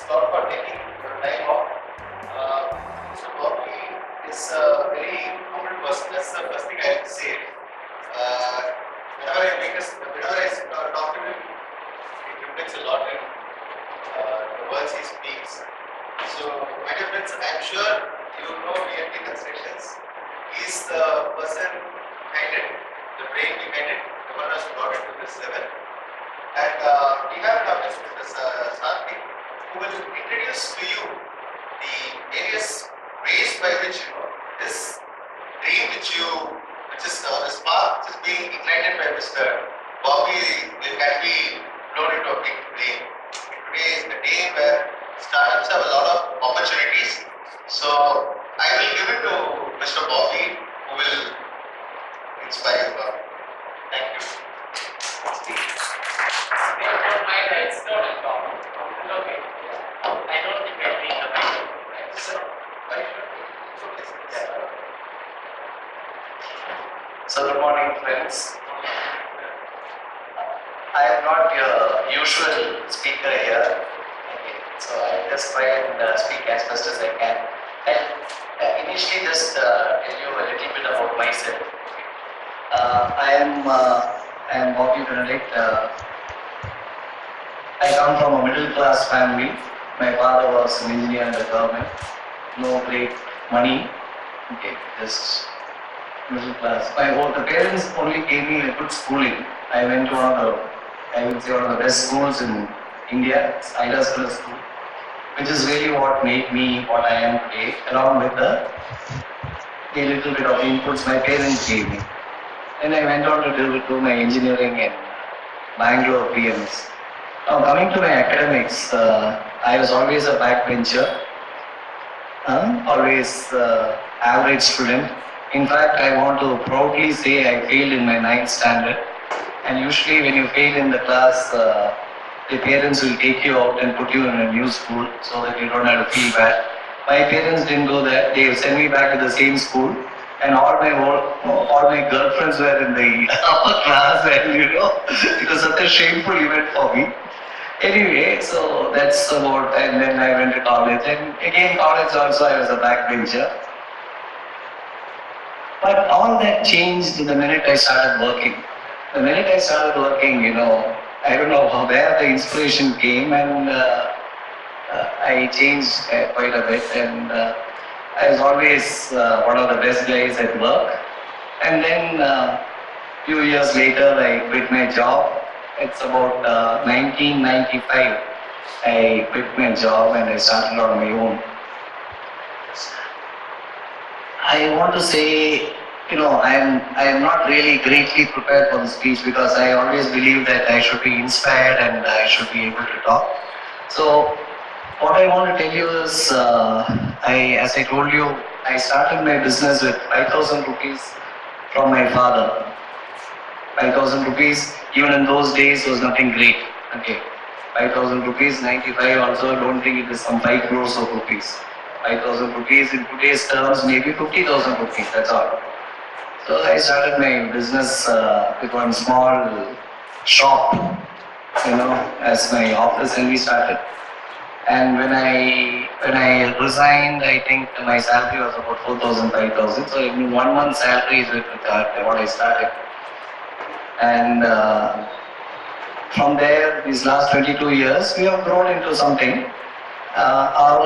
a lot for taking your time off. Mr. Bobby is a very humble person. That's the first thing I have to say. Whenever I talk to him, it reflects a lot in the words he speaks. So, my dear friends, I'm sure you know BNP Constructions. He's the person behind it, the brain behind it, the one who has brought it to this level. And we have now Mr. Sarathy, who will introduce to you the various ways by which this dream which is the spark which is being ignited by Mr. Bobby can be blown into a big flame. Today is the day where startups have a lot of opportunities. So I will give it to Mr. Bobby, who will inspire you. Thank you. Don't mind that it's not a problem. Okay. I don't think I need the microphone, right? So good morning, friends. I am not your usual speaker here. Okay. So I'll just try and speak as best as I can. And initially just tell you a little bit about myself. I am Bobby Benedict. I come from a middle class family. My father was an engineer in the government. No great money. Okay, just middle class. The parents only gave me a good schooling. I went to one of the best schools in India, Ida School, which is really what made me what I am today, along with a little bit of inputs my parents gave me. Then I went on to do my engineering in Bangalore PMS. Now coming to my academics, I was always a backbencher, always average student. In fact, I want to proudly say I failed in my 9th standard. And usually when you fail in the class, the parents will take you out and put you in a new school so that you don't have to feel bad. My parents didn't do that. They sent me back to the same school. And all my girlfriends were in the upper class, and it was such a shameful event for me. Anyway, so that's about, and then I went to college, and again college also I was a backbencher. But all that changed the minute I started working. The minute I started working, I don't know where the inspiration came, and I changed quite a bit, and I was always one of the best guys at work. And then few years later, I quit my job. It's about 1995. I quit my job and I started on my own. I want to say, I am not really greatly prepared for the speech because I always believe that I should be inspired and I should be able to talk. So, what I want to tell you is, as I told you, I started my business with 5,000 rupees from my father. 5,000 rupees, even in those days, was nothing great. Okay, 5,000 rupees, 95 also, don't think it is some 5 crores of rupees. 5,000 rupees in today's terms, maybe 50,000 rupees, that's all. So I started my business with one small shop, as my office, and we started. And when I resigned, I think my salary was about 4,000, 5,000. So in 1 month's salary is with what I started. And from there, these last 22 years, we have grown into something. Our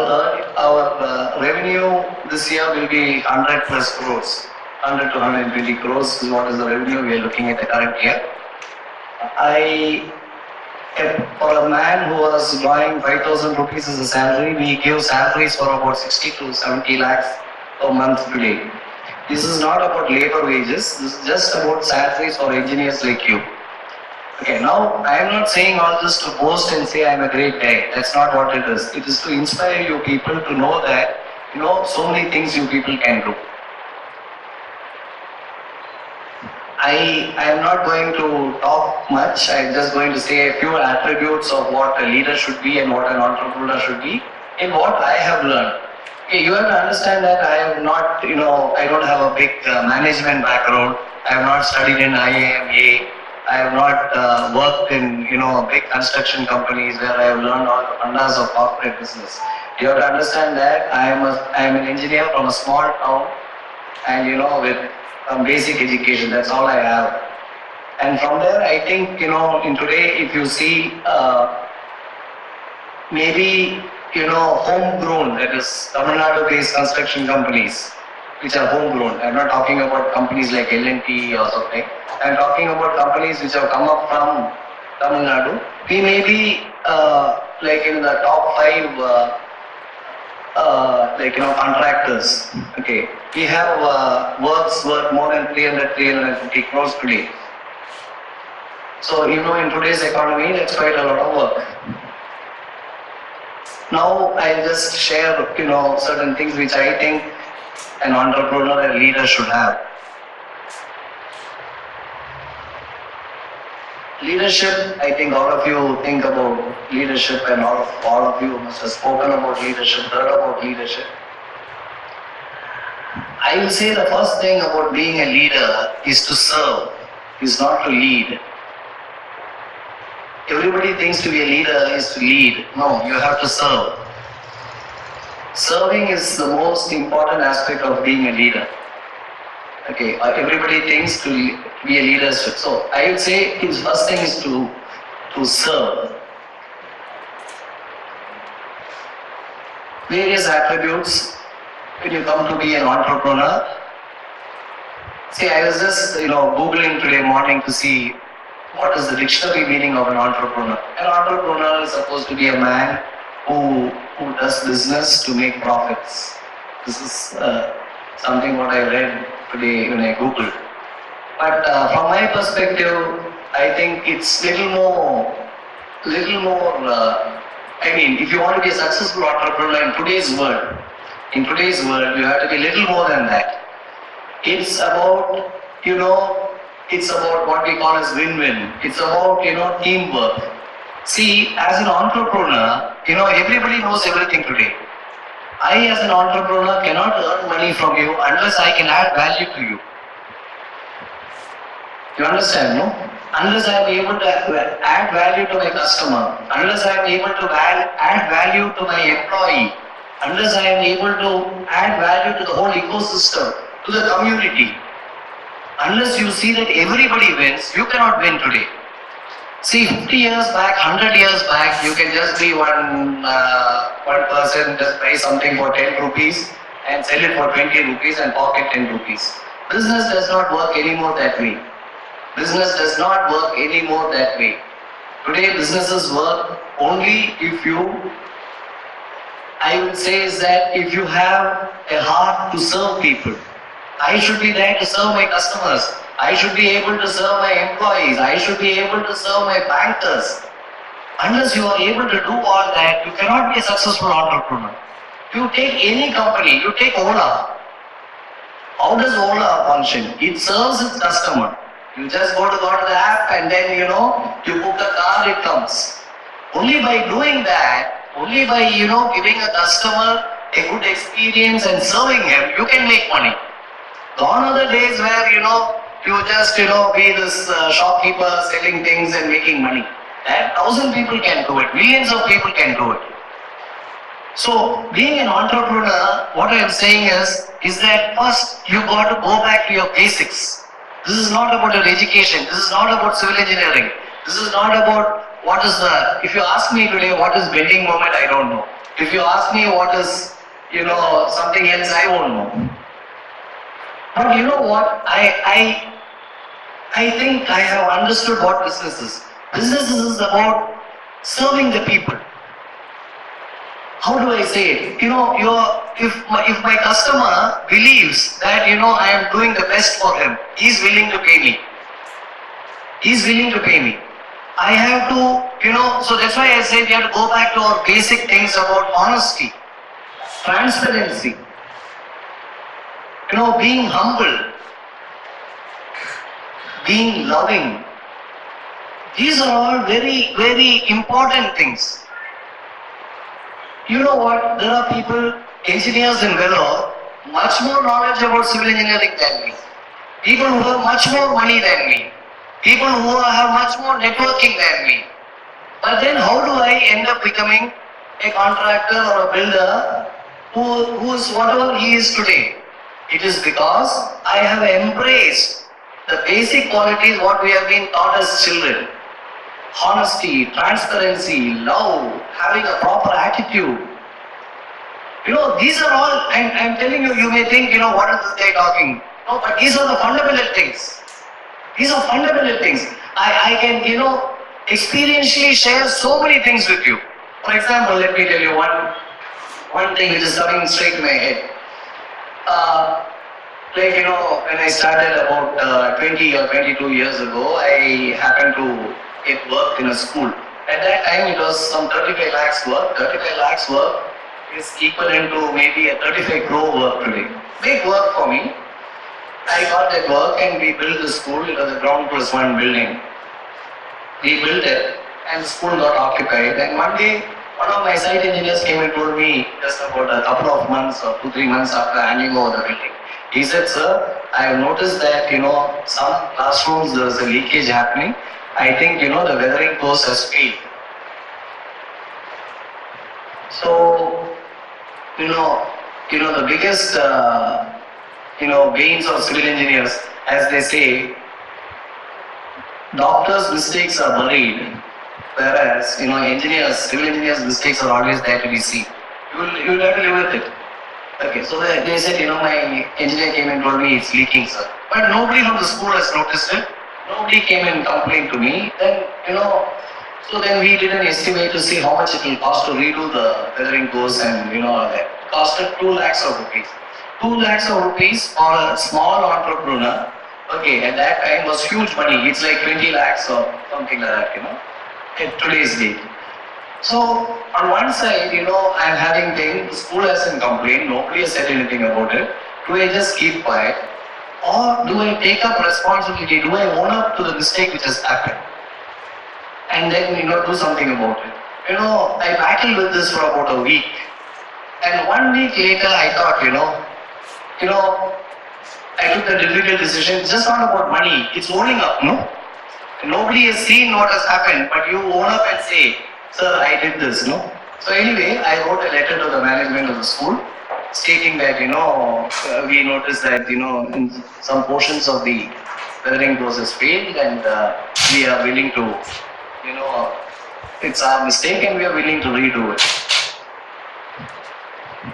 revenue this year will be 100 plus crores. 100 to 120 crores is what is the revenue we are looking at the current year. For a man who was drawing 5,000 rupees as a salary, we give salaries for about 60 to 70 lakhs per month today. This is not about labor wages, this is just about salaries for engineers like you. Okay, now I am not saying all this to boast and say I am a great guy. That's not what it is. It is to inspire you people to know that, so many things you people can do. I am not going to talk much. I am just going to say a few attributes of what a leader should be and what an entrepreneur should be in what I have learned. Okay, you have to understand that I have not, I don't have a big management background. I have not studied in IIMA. I have not worked in big construction companies where I have learned all the fundas of corporate business. You have to understand that I am an engineer from a small town, and with some basic education. That's all I have. And from there, I think in today, if you see maybe homegrown, that is Tamil Nadu-based construction companies, which are homegrown. I'm not talking about companies like L&T or something. I'm talking about companies which have come up from Tamil Nadu. We may be like in the top 5 contractors. Okay, we have works worth more than 350 crores today. So in today's economy, that's quite a lot of work. Now I'll just share certain things which I think an entrepreneur and leader should have. Leadership, I think all of you think about leadership, and all of you must have spoken about leadership, heard about leadership. I will say the first thing about being a leader is to serve, is not to lead. Everybody thinks to be a leader is to lead. No, you have to serve. Serving is the most important aspect of being a leader. Okay, everybody thinks to be a leader. So I would say his first thing is to serve. Various attributes when you come to be an entrepreneur. See, I was just Googling today morning to see what is the dictionary meaning of an entrepreneur. An entrepreneur is supposed to be a man who does business to make profits. This is something what I read today when I Googled. But from my perspective, I think it's little more. If you want to be a successful entrepreneur in today's world, you have to be little more than that. It's about what we call as win-win. It's about teamwork. See, as an entrepreneur, everybody knows everything today. I, as an entrepreneur, cannot earn money from you unless I can add value to you. You understand, no? Unless I am able to add value to my customer, unless I am able to add value to my employee, unless I am able to add value to the whole ecosystem, to the community, unless you see that everybody wins, you cannot win today. See, 50 years back, 100 years back, you can just be one person, just buy something for 10 rupees and sell it for 20 rupees and pocket 10 rupees. Business does not work anymore that way. Business does not work anymore that way. Today, businesses work only if I would say is that if you have a heart to serve people. I should be there to serve my customers. I should be able to serve my employees. I should be able to serve my bankers. Unless you are able to do all that, you cannot be a successful entrepreneur. You take any company, you take Ola. How does Ola function? It serves its customer. You just go to the app and then you book the car, it comes. Only by doing that, only by giving a customer a good experience and serving him, you can make money. Gone are the days where you just be this shopkeeper selling things and making money. That 1,000 people can do it, millions of people can do it. So being an entrepreneur, what I am saying is that first you got to go back to your basics. This is not about your education. This is not about civil engineering. This is not about what is if you ask me today what is bending moment, I don't know. If you ask me what is something else, I won't know. But you know what? I think I have understood what business is. Business is about serving the people. How do I say it? If my customer believes that I am doing the best for him, he's willing to pay me. He's willing to pay me. I have to, so that's why I say we have to go back to our basic things about honesty, transparency, being humble, being loving. These are all very, very important things. You know what? There are people, engineers in Vellore, much more knowledge about civil engineering than me. People who have much more money than me. people who have much more networking than me. But then how do I end up becoming a contractor or a builder who's whatever he is today? It is because I have embraced the basic qualities what we have been taught as children. Honesty, transparency, love, having a proper attitude. These are all, I'm telling you, you may think, what is this guy talking? No, but these are the fundamental things. These are fundamental things. I can, experientially share so many things with you. For example, let me tell you one thing which is coming straight to my head. When I started about 20 or 22 years ago, I happened to get work in a school. At that time, it was some 35 lakhs work. 35 lakhs work is equivalent to maybe a 35 crore work today. Big work for me. I got that work and we built the school. It was a ground plus one building. We built it and the school got occupied. And one day, one of my site engineers came and told me just about a couple of months or 2-3 months after handing over the building. He said, sir, I have noticed that, some classrooms there is a leakage happening. I think, the weathering course has failed. So, the biggest, gains of civil engineers, as they say, doctors' mistakes are buried, whereas engineers, civil engineers' mistakes are always there to be seen. You will have to live with it. Okay, so they said, my engineer came and told me it's leaking, sir. But nobody from the school has noticed it. Nobody came and complained to me. Then, so then we did an estimate to see how much it will cost to redo the weathering course and that. Costed 2 lakhs of rupees. 2 lakhs of rupees for a small entrepreneur. Okay, at that time was huge money. It's like 20 lakhs or something like that, at today's date. So, on one side, I'm having things, the school hasn't complained, nobody has said anything about it. Do I just keep quiet? Or do I take up responsibility? Do I own up to the mistake which has happened? And then, do something about it. I battled with this for about a week. And 1 week later, I thought, I took the difficult decision. It's just not about money, it's owning up, no? Nobody has seen what has happened, but you own up and say, sir, I did this, no? So anyway, I wrote a letter to the management of the school stating that, we noticed that, in some portions of the weathering process failed and we are willing to, it's our mistake and we are willing to redo it.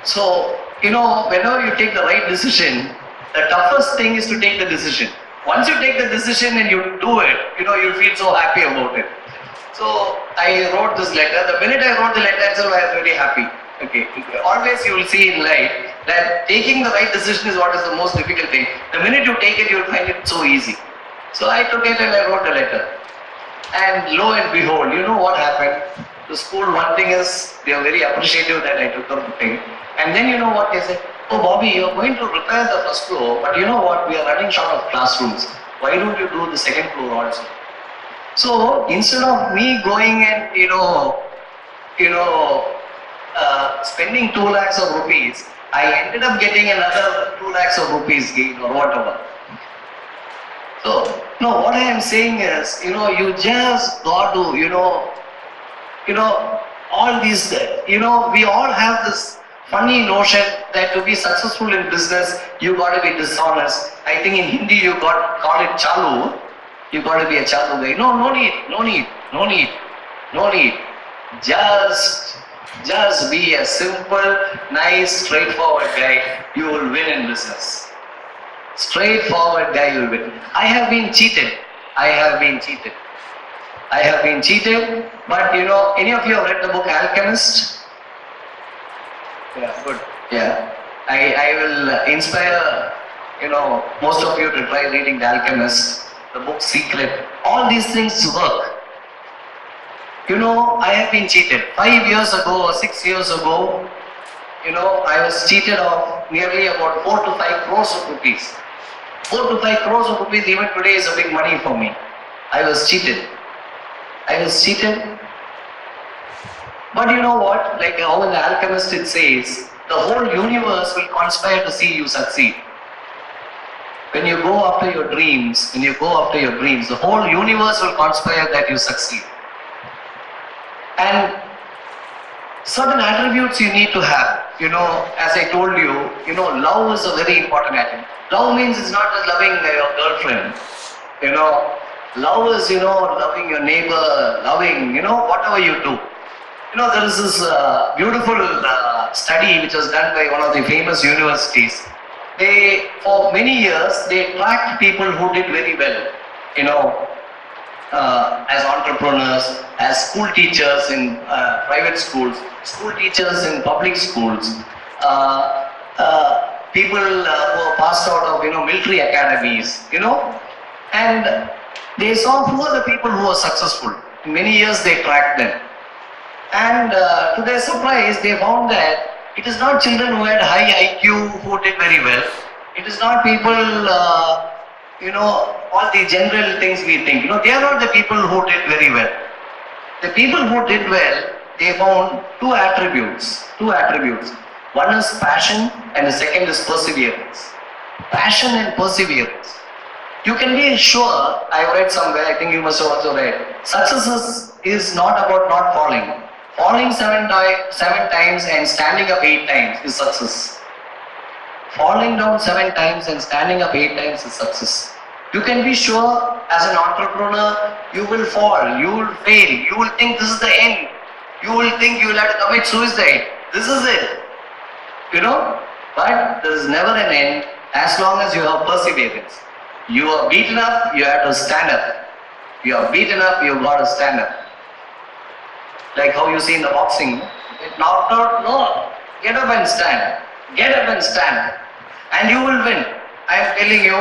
So, whenever you take the right decision, the toughest thing is to take the decision. Once you take the decision and you do it, you feel so happy about it. So I wrote this letter. The minute I wrote the letter itself, I was very happy. Okay. Always you will see in life that taking the right decision is what is the most difficult thing. The minute you take it, you will find it so easy. So I took it and I wrote a letter. And lo and behold, you know what happened? The school, one thing is, they are very appreciative that I took up the thing. And then you know what they said? Oh Bobby, you're going to repair the first floor, but you know what? We are running short of classrooms. Why don't you do the second floor also? So instead of me going and spending 2 lakhs of rupees, I ended up getting another 2 lakhs of rupees gain or whatever. So no, what I am saying is, you just got to, all these, we all have this funny notion that to be successful in business, you got to be dishonest. I think in Hindi you call it chalu. You got to be a chalu guy. No need. Just be a simple, nice, straightforward guy. You will win in business. Straightforward guy, you will win. I have been cheated, but any of you have read the book Alchemist? Yeah, good. Yeah. I will inspire, most of you to try reading The Alchemist, the book Secret. All these things work. I have been cheated. 5 years ago or 6 years ago, I was cheated of nearly about 4 to 5 crores of rupees. 4 to 5 crores of rupees even today is a big money for me. I was cheated. But you know what? Like how in The Alchemist it says, the whole universe will conspire to see you succeed. when you go after your dreams, the whole universe will conspire that you succeed. And certain attributes you need to have. As I told you, love is a very important attribute. Love means it's not just loving your girlfriend. Love is, loving your neighbor, loving, whatever you do. There is this beautiful study which was done by one of the famous universities. For many years, they tracked people who did very well, as entrepreneurs, as school teachers in private schools, school teachers in public schools, people who are passed out of military academies, and they saw who are the people who are successful. In many years they tracked them, and to their surprise, they found that it is not children who had high IQ who did very well. It is not people, all the general things we think. They are not the people who did very well. The people who did well, they found two attributes. One is passion and the second is perseverance. Passion and perseverance. You can be sure, I read somewhere, I think you must have also read, success is not about not falling. Falling seven times and standing up 8 times is success. Falling down 7 times and standing up 8 times is success. You can be sure as an entrepreneur, you will fall, you will fail, you will think this is the end. You will think you will have to commit suicide. This is it. But there is never an end as long as you have perseverance. You are beaten up, you have to stand up. You are beaten up, you have got to stand up. Like how you see in the boxing, get knocked out, no, get up and stand. Get up and stand. And you will win. I am telling you,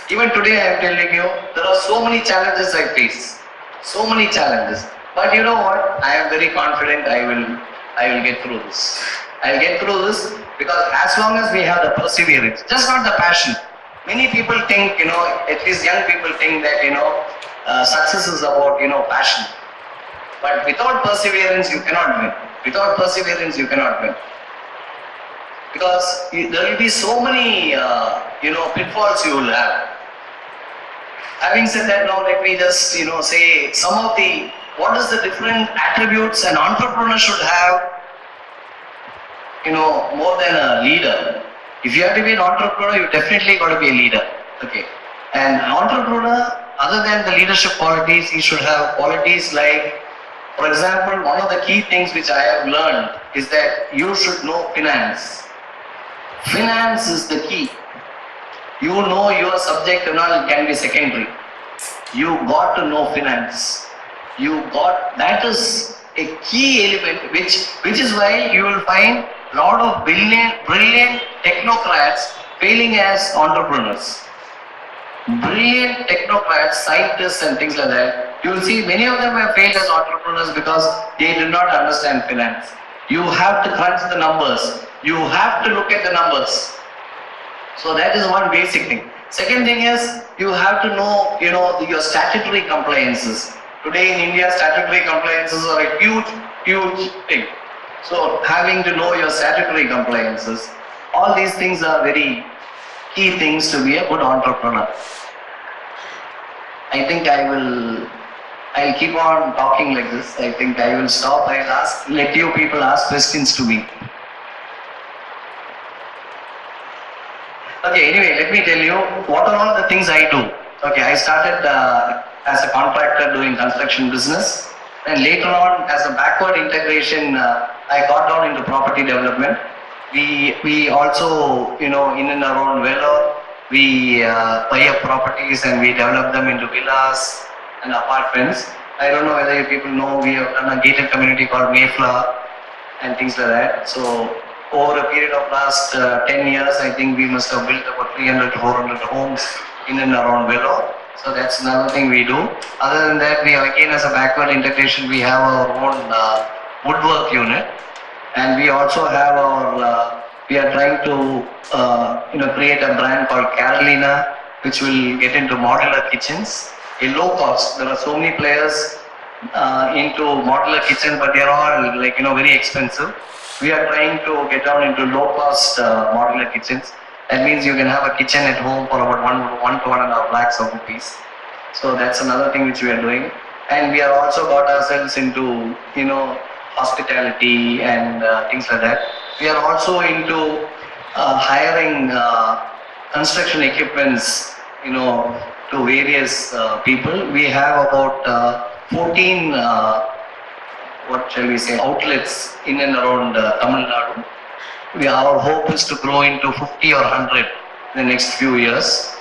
even today I am telling you, there are so many challenges I face. So many challenges. But you know what? I am very confident I will get through this. I will get through this because as long as we have the perseverance, just not the passion. Many people think, at least young people think that, success is about, passion. But without perseverance, you cannot win. Without perseverance, you cannot win. Because there will be so many, pitfalls you will have. Having said that, now let me just, say some of what is the different attributes an entrepreneur should have, more than a leader. If you have to be an entrepreneur, you definitely got to be a leader. Okay. An entrepreneur, other than the leadership qualities, he should have qualities like, for example, one of the key things which I have learned is that you should know finance. Finance is the key. You know your subject and all can be secondary. You got to know finance. That is a key element which is why you will find a lot of brilliant technocrats failing as entrepreneurs. Brilliant technocrats, scientists and things like that. You will see many of them have failed as entrepreneurs because they do not understand finance. You have to crunch the numbers. You have to look at the numbers. So that is one basic thing. Second thing is you have to know, your statutory compliances. Today in India, statutory compliances are a huge thing. So having to know your statutory compliances, all these things are very key things to be a good entrepreneur. I think I'll keep on talking like this. I think I will stop and let you people ask questions to me. Okay, anyway, let me tell you what are all the things I do. Okay, I started as a contractor doing construction business, and later on as a backward integration, I got down into property development. We also, in and around Vellore, we buy up properties and we develop them into villas and apartments. I don't know whether you people know, we have done a gated community called Mayflower and things like that. So over a period of last 10 years, I think we must have built about 300 to 400 homes in and around Vellore. So that's another thing we do. Other than that, we again as a backward integration, we have our own woodwork unit, and we also have our. We are trying to create a brand called Carolina, which will get into modular kitchens. A low cost. There are so many players into modular kitchen, but they are all very expensive. We are trying to get down into low cost modular kitchens. That means you can have a kitchen at home for about 1 to 1.5 lakhs of rupees. So that's another thing which we are doing. And we are also got ourselves into, hospitality and things like that. We are also into hiring construction equipments, to various people. We have about 14, what shall we say, outlets in and around Tamil Nadu. Our hope is to grow into 50 or 100 in the next few years.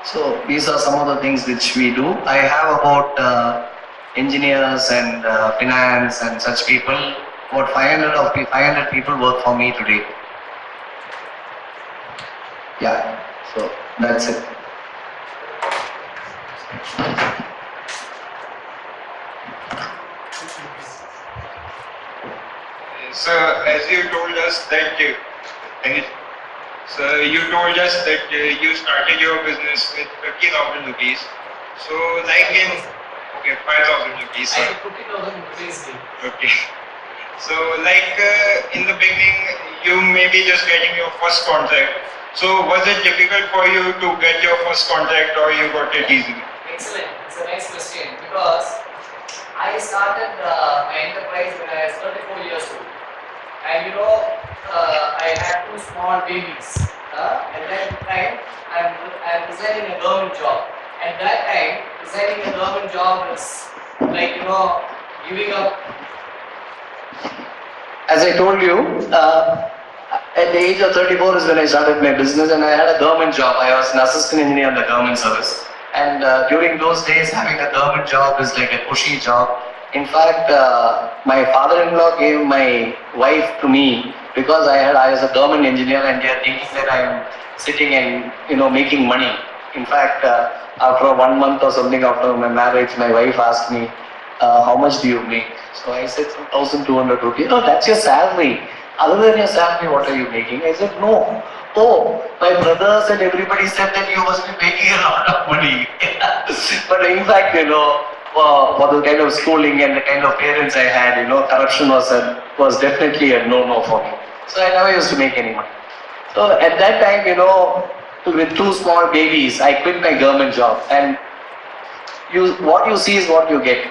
So these are some of the things which we do. I have about engineers and finance and such people. About 500 people work for me today. Yeah. So that's it. So as you told us that, you started your business with 50,000 rupees. So like in 5,000 rupees. I have 50,000 rupees. Okay. So like in the beginning, you may be just getting your first contract. So was it difficult for you to get your first contract, or you got it easily? Excellent. It's a nice question because I started my enterprise when I was 34 years old. And I had two small babies. At that time, I'm resigning a government job. At that time, resigning a government job is like, giving up. As I told you, at the age of 34 is when I started my business, and I had a government job. I was an assistant engineer in the government service. And during those days, having a government job is like a cushy job. In fact, my father-in-law gave my wife to me because I was a government engineer, and they are thinking that I am sitting and making money. In fact, after 1 month or something after my marriage, my wife asked me, how much do you make? So I said, 1,200 rupees. Oh, that's your salary. Other than your salary, what are you making? I said, no. Oh, my brothers and everybody said that you must be making a lot of money. But in fact, for the kind of schooling and the kind of parents I had, corruption was definitely a no-no for me. So I never used to make any money. So at that time, with two small babies, I quit my government job, and what you see is what you get.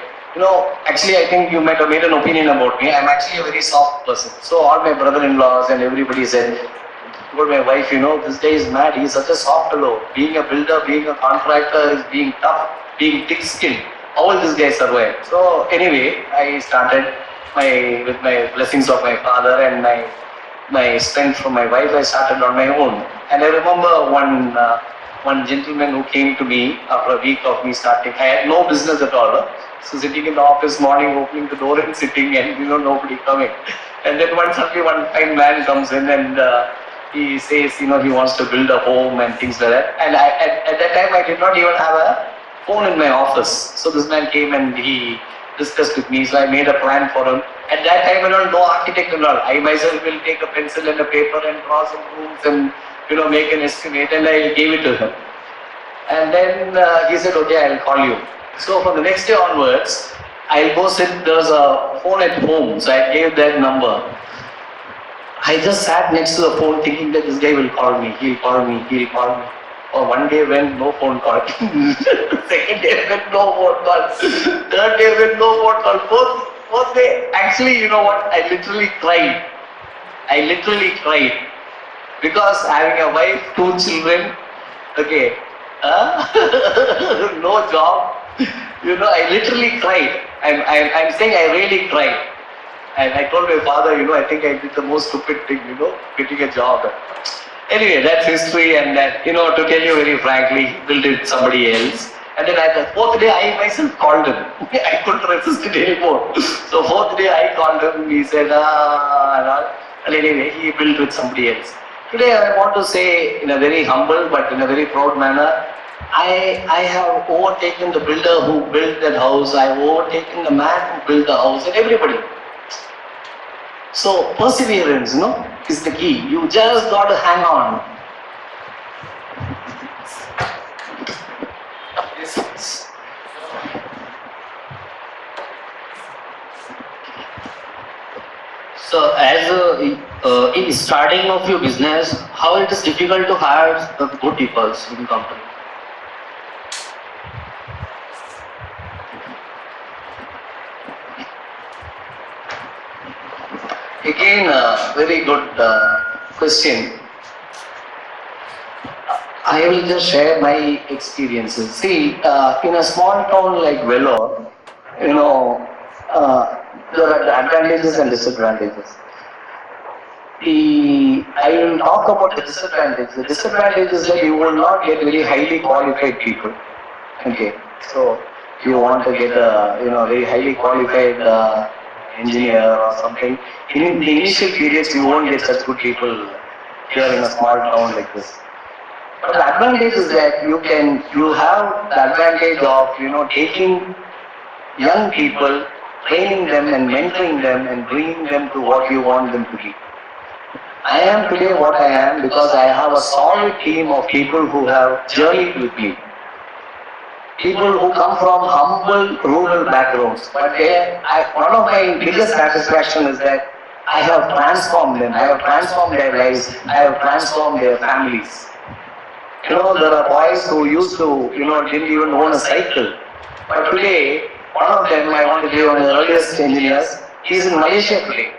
Actually, I think you might have made an opinion about me. I'm actually a very soft person. So all my brother-in-laws and everybody said, about my wife, this guy is mad. He's such a soft fellow. Being a builder, being a contractor, is being tough, being thick-skinned. How will this guy survive? So anyway, I started with my blessings of my father and my strength from my wife. I started on my own. And I remember one gentleman who came to me after a week of me starting. I had no business at all. So sitting in the office morning, opening the door and sitting, and nobody coming. And then suddenly one fine man comes in, and he says, he wants to build a home and things like that. And at that time, I did not even have a phone in my office. So this man came and he discussed with me. So I made a plan for him. At that time, no architect and all. I myself will take a pencil and a paper and draw some rooms and make an estimate, and I gave it to him. And then he said, okay, I'll call you. So from the next day onwards, I'll go sit, there's a phone at home, so I gave that number. I just sat next to the phone thinking that this guy will call me, he'll call me. Or one day when no phone call. Second day when no phone call. Third day when no phone call. Fourth day, actually, you know what? I literally cried. Because having a wife, two children, okay, no job, I literally cried. I'm saying I really cried. And I told my father, I think I did the most stupid thing, getting a job. Anyway, that's history, and that, to tell you very frankly, built it somebody else. And then at the fourth day, I myself called him. I couldn't resist it anymore. So fourth day, I called him. He said, and anyway, he built with somebody else. Today, I want to say in a very humble but in a very proud manner, I have overtaken the builder who built that house. I have overtaken the man who built the house, and everybody. So perseverance, is the key. You just got to hang on. Yes. So as In starting of your business, how it is difficult to hire the good people in company? Again, very good question. I will just share my experiences. See, in a small town like Vellore, you know, there are the advantages and disadvantages. I will talk about the disadvantage. The disadvantage is that you will not get very highly qualified people. Okay, so you want to get a very highly qualified engineer or something. In the initial periods, you won't get such good people here in a small town like this. But the advantage is that you have the advantage of taking young people, training them and mentoring them and bringing them to what you want them to be. I am today what I am because I have a solid team of people who have journeyed with me. People who come from humble rural backgrounds, but one of my biggest satisfaction is that I have transformed them. I have transformed their lives. I have transformed their families. There are boys who used to, didn't even own a cycle. But today, one of them, I want to give one of the earliest engineers, he's in Malaysia today,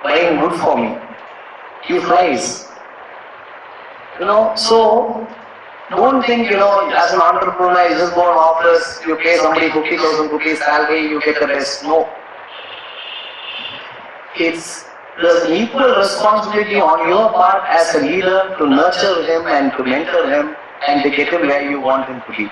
buying wood for me. He flies. So don't think, as an entrepreneur, you just go on office, you pay somebody 50,000 rupees salary, you get the best. No. There's equal responsibility on your part as a leader to nurture him and to mentor him and to get him where you want him to be.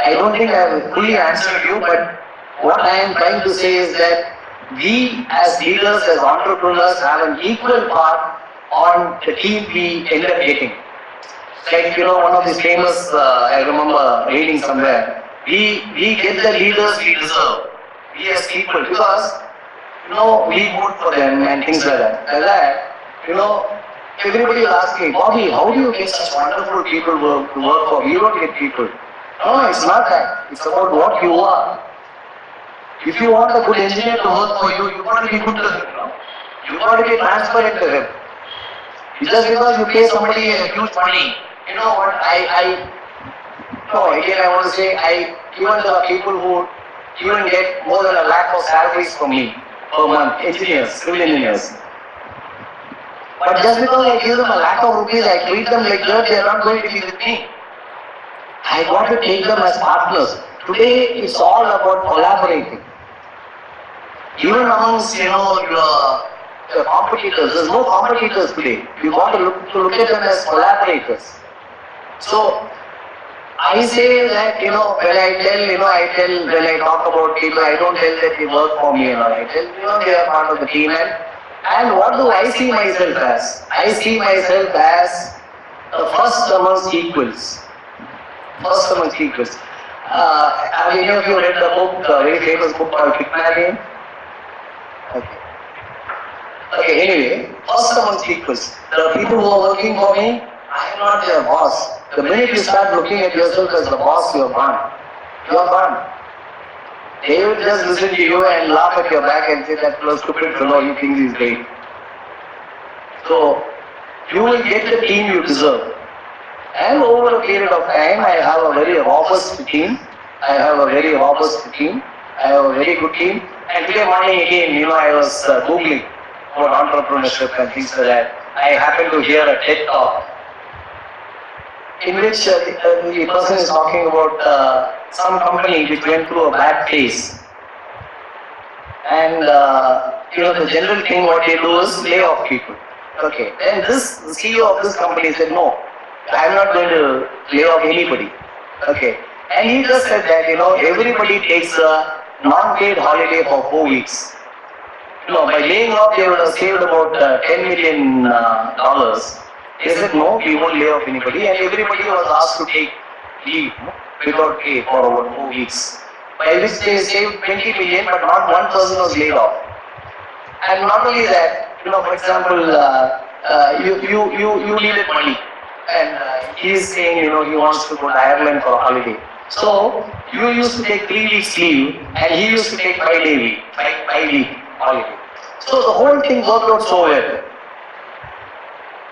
I don't think I have fully answered you, but what I am trying to say is that we as leaders, as entrepreneurs have an equal part on the team we end up getting. Like, one of these famous, I remember reading somewhere, we get the leaders we deserve, we as people, because, we vote for them and things like that. Everybody will ask me, Bobby, how do you get such wonderful people to work for? You don't get people. No, it's not that. It's about what you are. If you want a good engineer to work for you, you've got to be good to him. You've got to be transparent to him. Just because you pay somebody a huge money, you know what, again I want to say, even there are people who even get more than 1 lakh of salaries from me per month, engineers, civil engineers. But just because I give them 1 lakh of rupees, I treat them like that, they are not going to be with me. I got to take them as partners. Today, it's all about collaborating. Even amongst, your competitors, there's no competitors today. You got to look at them as collaborators. So, I say that, when I talk about people, I don't tell that they work for me and all. I tell, they are part of the team. And what do I see myself as? I see myself as the first amongst equals. First amongst equals. Have any of you read the book, the very famous book called Pygmalion? Okay, anyway, first amongst equals. The people who are working for me, I am not their boss. The minute you start looking at yourself as the boss, you are gone. You are gone. They will just listen to you and laugh at your back and say that stupid fellow, he thinks he's great. So, you will get the team you deserve. And over a period of time, I have a very robust team. I have a very good team. And today morning again, I was Googling about entrepreneurship and things like that. I happened to hear a TED talk in which the person is talking about some company which went through a bad phase. And the general thing what they do is lay off people. Okay. Then the CEO of this company said, no, I'm not going to lay off anybody. Okay. And he just said that, everybody takes a non-paid holiday for 4 weeks. By laying off, they would have saved about $10 million. They said, no, we won't lay off anybody. And everybody was asked to take leave without pay for about 4 weeks. By which they saved 20 million, but not one person was laid off. And not only that, for example, you needed money. And he is saying, he wants to go to Ireland for a holiday. So, you used to take 3 weeks leave, and he used to take 5 day leave, 5 week holiday. So the whole thing worked out so well.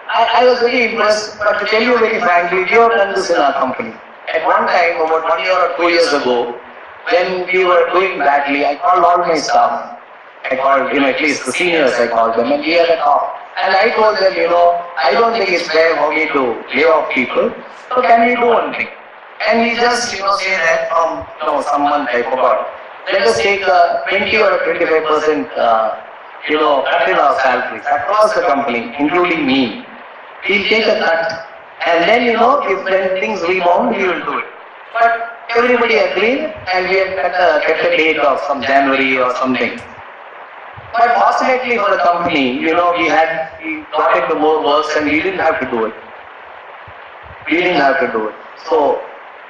I was very impressed, but to tell you very frankly, we have done this in our company. At one time, about 1 year or 2 years ago, when we were doing badly, I called all my staff. I called, at least the seniors, I called them, and we had a talk. And I told them, I don't think it's fair for me to lay off people. So can we do one thing? And we just, say that from, some month, I forgot. Let us take a 20 or a 25%, cut in our salaries across the company, including me. We'll take a cut, and then if when things rebound, we will do it. But everybody agreed, and we had kept a date of some January or something. But fortunately for the company, we got into more works, and we didn't have to do it. We didn't have to do it. So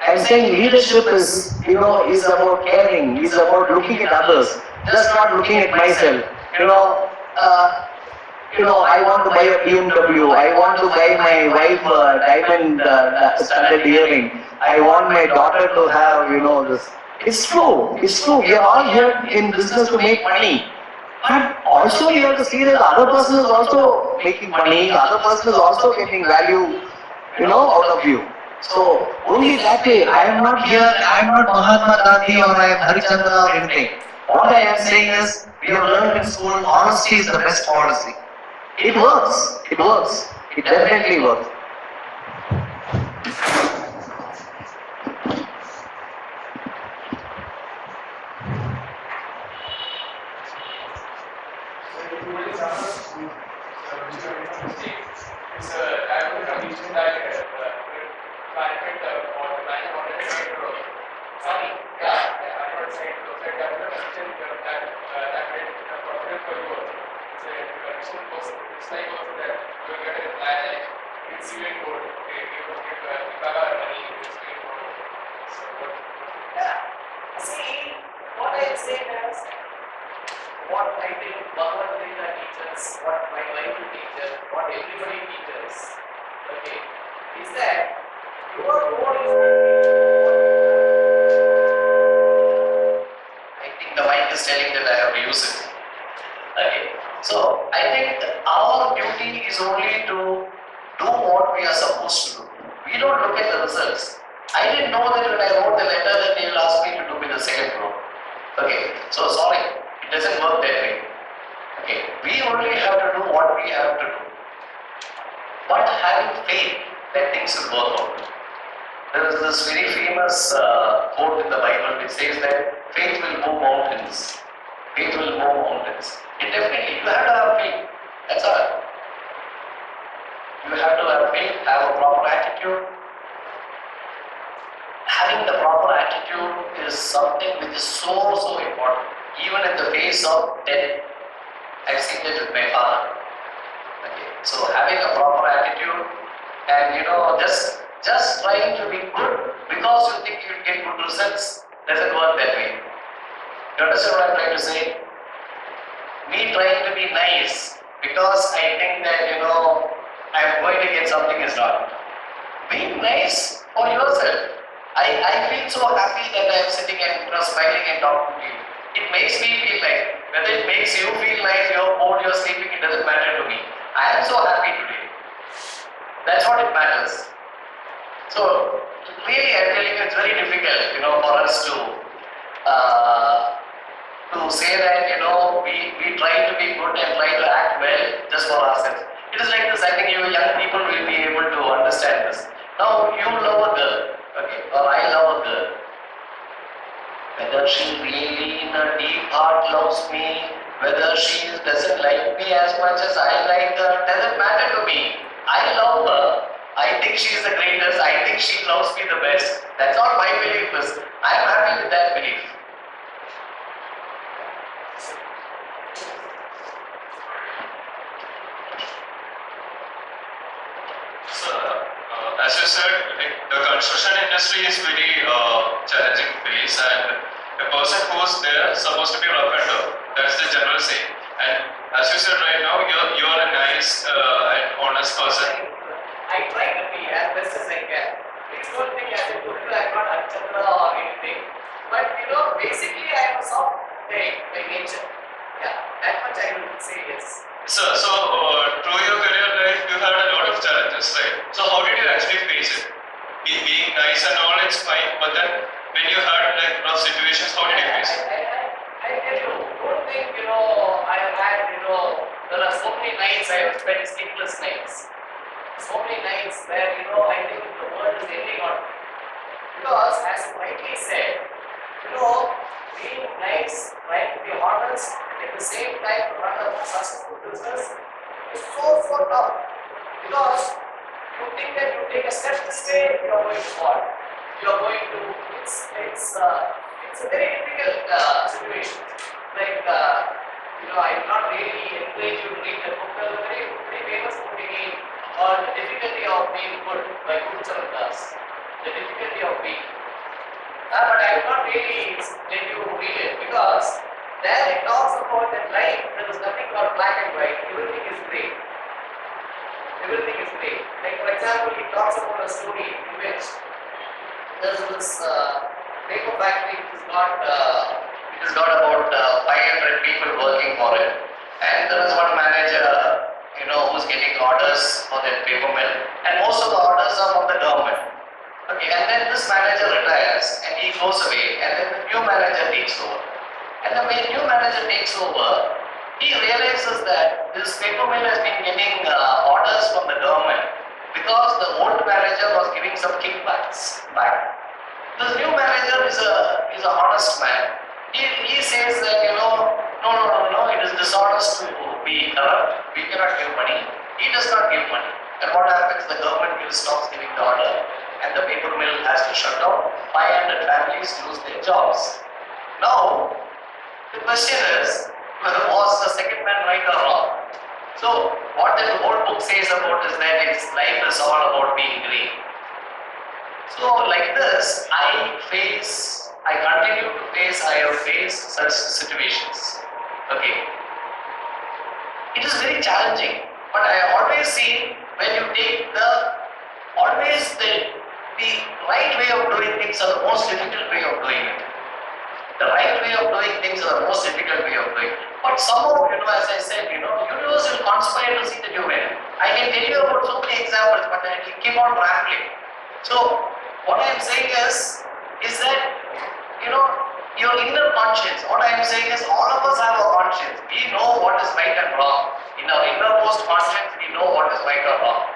I'm saying leadership is about caring, is about looking at others, just not looking at myself. I want to buy a BMW. I want to buy my wife a diamond studded earring. I want my daughter to have, this. It's true. It's true. We are all here in business to make money. But also you have to see that the other person is also making money. The other person is also getting value, out of you. So only that way. I am not here. I am not Mahatma Gandhi or I am Harichandra or anything. What I am saying is, we have learned in school, honesty is the best policy. It works. It works. It definitely works. It's a type of condition that management or the management wanted to say sorry, I would say that the condition that made profitable for you. So the condition was it's like also that you will get a plan like it's even good. You will get money in this way. So yeah. See what I'm saying is what I think Bhagavad Gita teaches, what my Bible teaches, what everybody teaches, okay, is that your role is. I think the mic is telling that I have to use it. Okay, so I think our duty is only to do what we are supposed to do. We don't look at the results. I didn't know that when I wrote the letter that they will ask me to do in the second row. Okay, so sorry, it doesn't work that way. Okay, we only have to do what we have to do. But having faith that things will work out. There is this very famous quote in the Bible which says that faith will move mountains. Faith will move mountains. It definitely, you have to have faith. That's all. You have to have faith, have a proper attitude. Having the proper attitude is something which is so important. Even in the face of death, I've seen that with my father. Okay. So having a proper attitude and just trying to be good because you think you'll get good results doesn't work that way. You understand what I'm trying to say? Me trying to be nice because I think that I'm going to get something is not. Being nice for yourself. I feel so happy that I am sitting and smiling and talking to you. It makes me feel nice. Whether it makes you feel nice, you're bored, you're sleeping, it doesn't matter to me. I am so happy today. That's what it matters. So really, I'm telling you, it's very difficult, for us to say that we try to be good and try to act well just for ourselves. It is like this. I think you young people will be able to understand this. Now you love a girl, okay, or I love a girl. Whether she really in her deep heart loves me, whether she doesn't like me as much as I like her, doesn't matter to me. I love her. I think she is the greatest. I think she loves me the best. That's all my belief is. I am happy with that belief. So, as you said, the construction industry is very challenging phase, and a person who is there is supposed to be rough and tough. That's the general saying. And as you said right now, you're a nice and honest person. I try to be as best as I can. Please don't think as a good I'm not Harichandra or anything. But basically I am a soft by nature. Yeah. that much I will say yes. Sir, so through your career life, you had a lot of challenges, right? So how did you actually face it? Being nice and all, it's fine, but then when you had like rough situations, how did you face it? I tell you, don't think, I have had, there are so many nights I have spent sleepless nights. So many nights where, I think the world is ending on me. Because, as rightly said, being nice, trying to be honest, at the same time to run a successful business is so tough. Because you think that you take a step this way, you are going to fall. You are going to, it's a very difficult situation. Like, I will not really encourage you to read the book. There's a very famous book again on the difficulty of being good by Guru Charandas. The difficulty of being. But I will not really let you read it because there it talks about that life, there is nothing called black and white, everything is grey. Everything is grey. Like for example, he talks about a story in which there is this paper factory which has got about 500 people working for it. And there is one manager, who's getting orders for that paper mill. And most of the orders are from the government. Okay, and then this manager retires and he goes away and then the new manager takes over. And then when the new manager takes over, he realizes that this paper mill has been getting orders from the government because the old manager was giving some kickbacks back. This new manager is a honest man. He says that no, it is dishonest to be corrupt. We cannot give money. He does not give money. And what happens? The government stops giving the order and the paper mill has to shut down. 500 families lose their jobs. Now, the question is, was the second man right or wrong? So, what the whole book says about is that life is all about being green. So, like this, I continue to face, I have faced such situations. Okay. It is very challenging, but I always see when you take the right way of doing things are the most difficult way of doing it. The right way of doing things are the most difficult way of doing it. But somehow, as I said, universe will conspire to see that you win. I can tell you about so many examples, but I will keep on rambling. So, what I am saying is that, your inner conscience, what I am saying is all of us have a conscience. We know what is right and wrong. In our innermost conscience, we know what is right or wrong.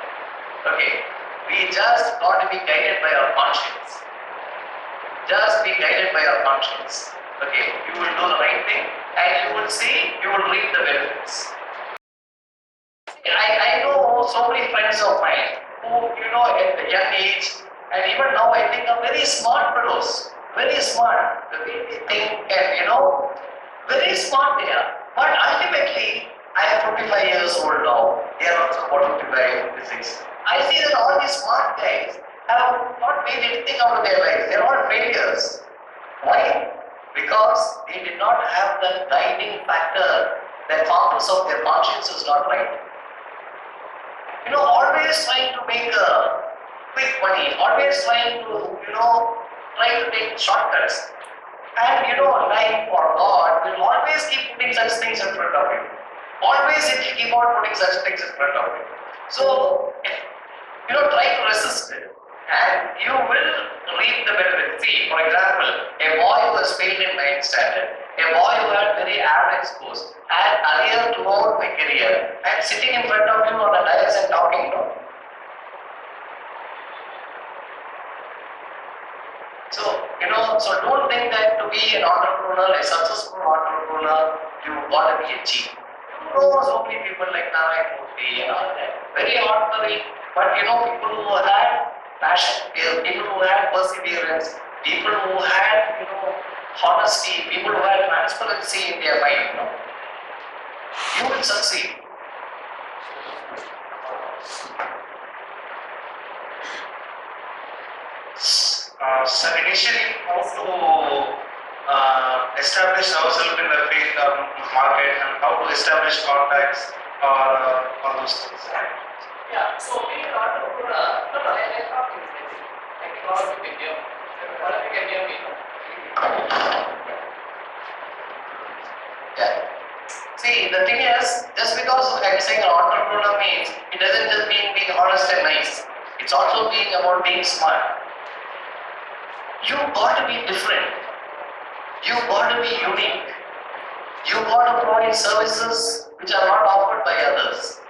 Okay. We just got to be guided by our conscience. Just be guided by our conscience. Okay, you will do the right thing and you will see, you will reap the benefits. I know so many friends of mine who, at a young age and even now I think are very smart fellows. Very smart. The way they think and, very smart they are. But ultimately, I am 55 years old now. They are also about 55, 56. I see that all these smart guys have not made anything out of their lives. They are all failures. Why? Because they did not have the guiding factor. The compass of their conscience is not right. Always trying to make a quick money. Always trying to, try to take shortcuts. And life or God will always keep putting such things in front of you. Always it will keep on putting such things in front of you. So, try to resist it and you will reap the benefits. See, for example, a boy who has failed in 9th standard, a boy who had very average scores, had earlier throughout my career, and sitting in front of him on the dais and talking, So don't think that to be an entrepreneur, a successful entrepreneur, you got to be a cheat. So many people like Narayan Murthy and all that. Very ordinary, but people who had passion, people who had perseverance, people who had, honesty, people who had transparency in their mind, you will succeed. So initially, how to establish ourselves in the field market and how to establish contacts or all those things. Yeah, so being an entrepreneur, I talk to you. I think all of you can hear me. All of you can hear me. Yeah. See, I'm saying an entrepreneur means it doesn't just mean being honest and nice. It's also being about being smart. You got to be different. You got to be unique. You got to provide services which are not offered by others.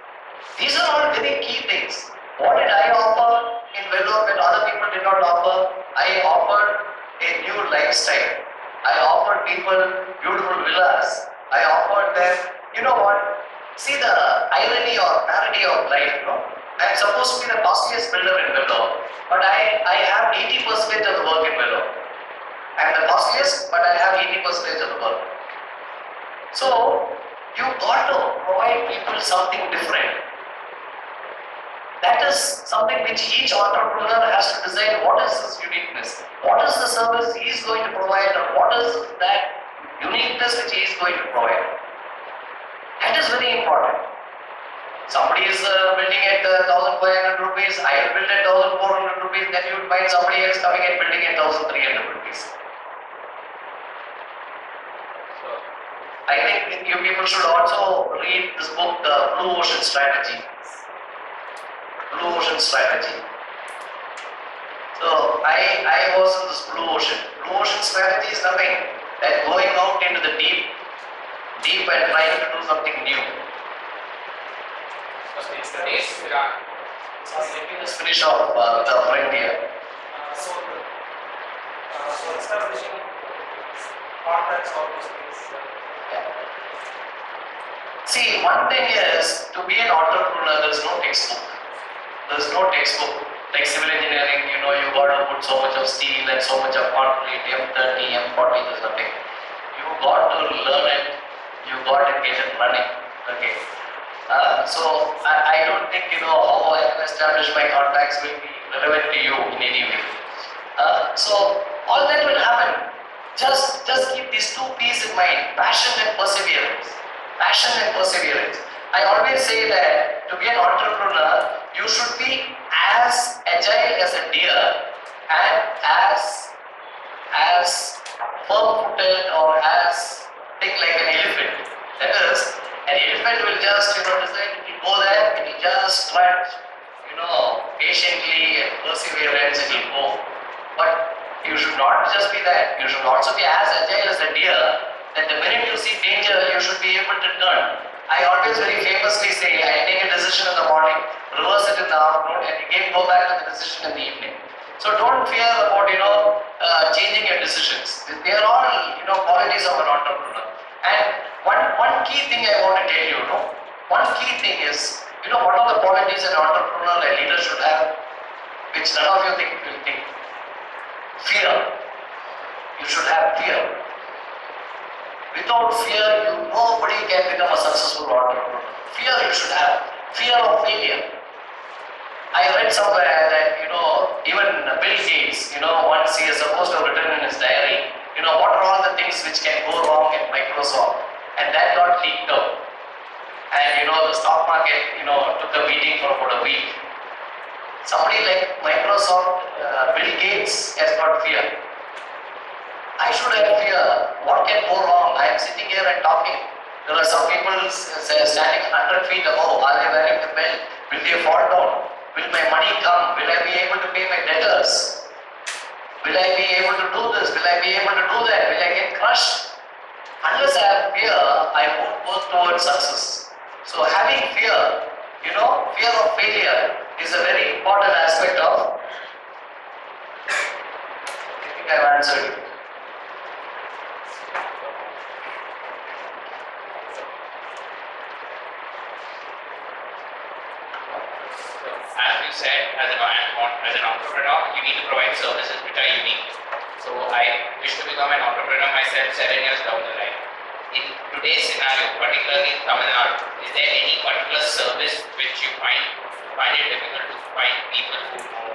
These are all very key things. What did I offer in Vellore when other people did not offer? I offered a new lifestyle. I offered people beautiful villas. I offered them, you know what? See the irony or parody of life, no? I'm supposed to be the costliest builder in Vellore, but I have 80% of the work in Vellore. I'm the costliest, but I have 80% of the work. So, you got to provide people something different. That is something which each entrepreneur has to decide what is his uniqueness, what is the service he is going to provide, or what is that uniqueness which he is going to provide. That is very important. Somebody is building at 1,500 rupees, I will build at 1,400 rupees, then you will find somebody else coming and building at 1,300 rupees. I think you people should also read this book, The Blue Ocean Strategy. Blue Ocean Strategy. So I was in this Blue Ocean. Blue Ocean Strategy is nothing than going out into the deep and trying to do something new. So let me just finish off with our friend here. So establishing contacts all those things. See, one thing is, to be an entrepreneur, there is no textbook. There is no textbook. Like civil engineering, you know, you got to put so much of steel and so much of concrete, M30, M40, there's nothing. You got to learn it, you got to get it running. Okay. So I don't think, you know, how I can establish my contacts will be relevant to you in any way. So all that will happen. Just keep these two P's in mind: passion and perseverance. Passion and perseverance. I always say that to be an entrepreneur, you should be as agile as a deer and as firm-footed or as thick like an elephant. That is, an elephant will just, you know, decide to go there, it will just trot, you know, patiently and perseverance, it will go. But you should not just be that. You should also be as agile as a deer, that the minute you see danger, you should be able to turn. I always very famously say, I take a decision in the morning, reverse it in the afternoon, and again go back to the decision in the evening. So don't fear about, you know, changing your decisions. They are all, you know, qualities of an entrepreneur. And one key thing I want to tell you, one key thing is, you know, what are the qualities an entrepreneur and leader should have, which none of you think will think. Fear. You should have fear. Without fear, nobody can become a successful entrepreneur. Fear you should have. Fear of failure. I read somewhere that, you know, even Bill Gates, you know, once he is supposed to have written in his diary, you know, what are all the things which can go wrong in Microsoft? And that got leaked out. And, you know, the stock market, you know, took a beating for about a week. Somebody like Microsoft, Bill Gates has got fear. I should have fear. What can go wrong? I am sitting here and talking. There are some people standing 100 feet above. Are they wearing the belt? Will they fall down? Will my money come? Will I be able to pay my debtors? Will I be able to do this? Will I be able to do that? Will I get crushed? Unless I have fear, I won't work towards success. So having fear, you know, fear of failure is a very important aspect of. I think I've answered you. As you said, as an entrepreneur, you need to provide services which are unique. So I wish to become an entrepreneur myself 7 years down the line. In today's scenario, particularly in Tamil Nadu, is there any particular service which you find it difficult to find people who know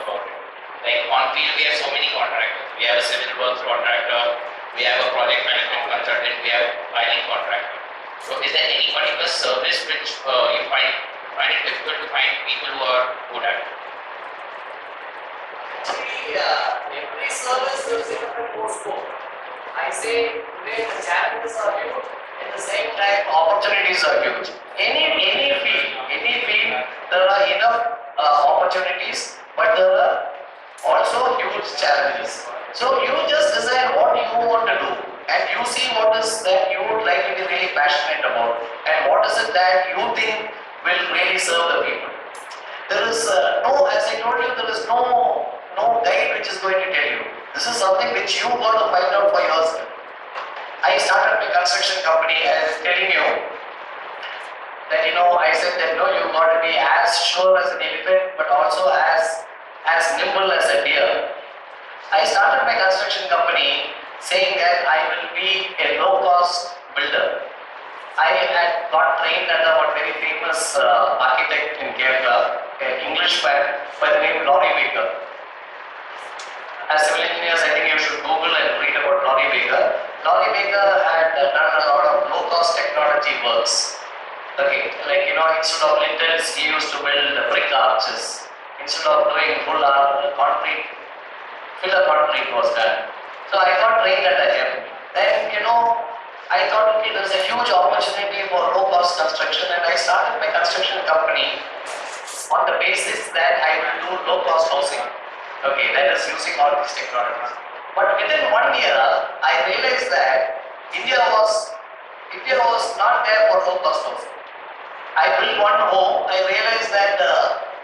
about it? Like on field, we have so many contractors. We have a civil works contractor, we have a project management consultant, we have a filing contractor. So is there any particular service which you find it difficult to find people who are good at it? Actually, every service is different more scope. I say today the challenges are huge and the the same time, opportunities are huge. Any field, there are enough opportunities, but there are also huge challenges. So you just decide what you want to do, and you see what is that you would like to be really passionate about, and what is it that you think will really serve the people. There is no, as I told you, there is no guide which is going to tell you. This is something which you got to find out for yourself. I started my construction company as telling you that I said that you got to be as sure as an elephant, but also as nimble as a deer. I started my construction company saying that I will be a low-cost builder. I had got trained under one very famous architect in Kerala, an English man by the name Laurie Baker. As civil engineers, I think you should Google and read about Laurie Baker. Laurie Baker had done a lot of low-cost technology works. Okay, like instead of lintels, he used to build brick arches. Instead of doing full concrete, filler concrete was done. So I got trained under him. Then I thought, okay, there's a huge opportunity for low-cost construction, and I started my construction company on the basis that I will do low-cost housing. Okay, that is using all these technologies. But within 1 year, I realized that India was not there for low-cost housing. I built one home. I realized that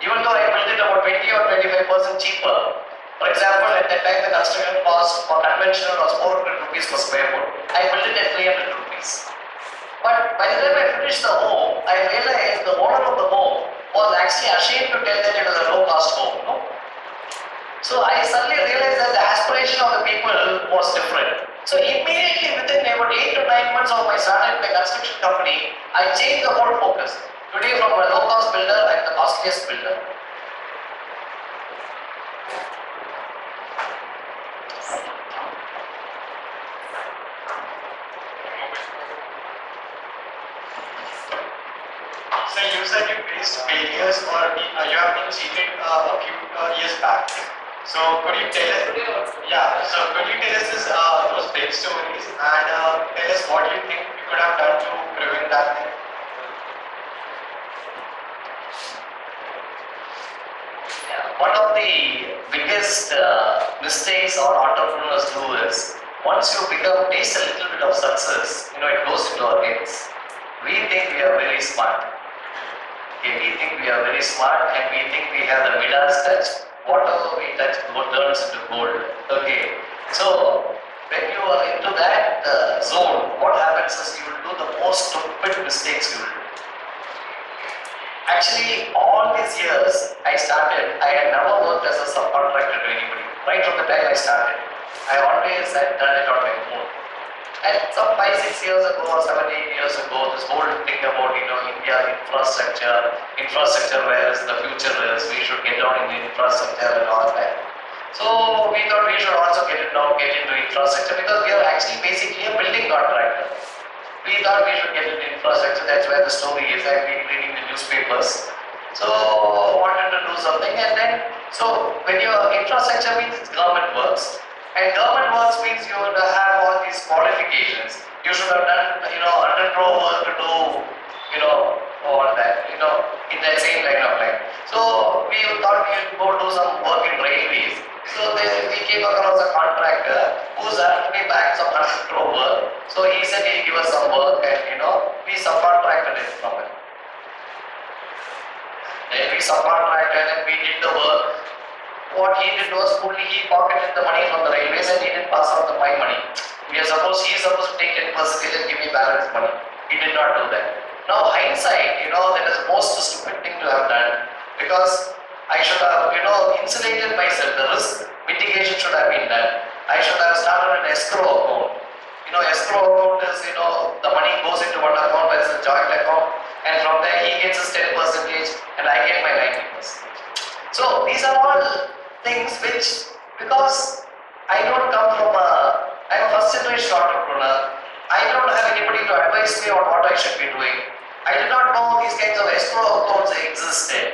even though I built it about 20 or 25% cheaper, for example, at that time the construction cost for conventional was 400 rupees per square foot. I built it at 300 rupees. But by the time I finished the home, I realized the owner of the home was actually ashamed to tell that it was a low-cost home. No? So I suddenly realized that the aspiration of the people was different. So immediately within about 8 to 9 months of my starting my construction company, I changed the whole focus. Today from a low-cost builder, I'm the costliest builder. So you said you faced failures or you have been cheated a few years back. So could you tell us? Yeah. So could you tell us those big stories and tell us what you think you could have done to prevent that thing? One of the biggest mistakes our entrepreneurs do is once you taste a little bit of success, it goes into our heads. We think we are very smart. Okay, we think we are very smart and we think we have the Midas touch. Whatever we touch turns into gold. Okay, so when you are into that zone, what happens is you will do the most stupid mistakes you will do. Actually, all these years I had never worked as a subcontractor to anybody. Right from the time I started, I always had done it on my own. And some 5-6 years ago or 7-8 years ago, this whole thing about India infrastructure where is the future is, we should get down in the infrastructure and all that. So we thought we should also get into infrastructure because we are actually basically a building contractor. We thought we should get into infrastructure, that's where the story is. I've been reading the newspapers. So wanted to do something, and then when your infrastructure means it's government works, and government works means you would have all these qualifications. You should have done 100 crore work to do all that in that same line of life. So we thought we would go do some work in railways. So we came across a contractor who's asked me back some 100 crore work. So he said he'll give us some work, and we subcontracted it from him. Then we subcontracted and we did the work. What he did was he pocketed the money from the railways and he didn't pass on my money. He is supposed to take 10% and give me balance money. He did not do that. Now hindsight, that is most stupid thing to have done, because I should have, insulated myself. The risk mitigation should have been done. I should have started an escrow account. Escrow account is, the money goes into one account, where it's a joint account, and from there he gets his 10% and I get my 90%. So these are all things which, because I don't come from I'm a first generation entrepreneur, I don't have anybody to advise me on what I should be doing. I did not know these kinds of escrow accounts existed.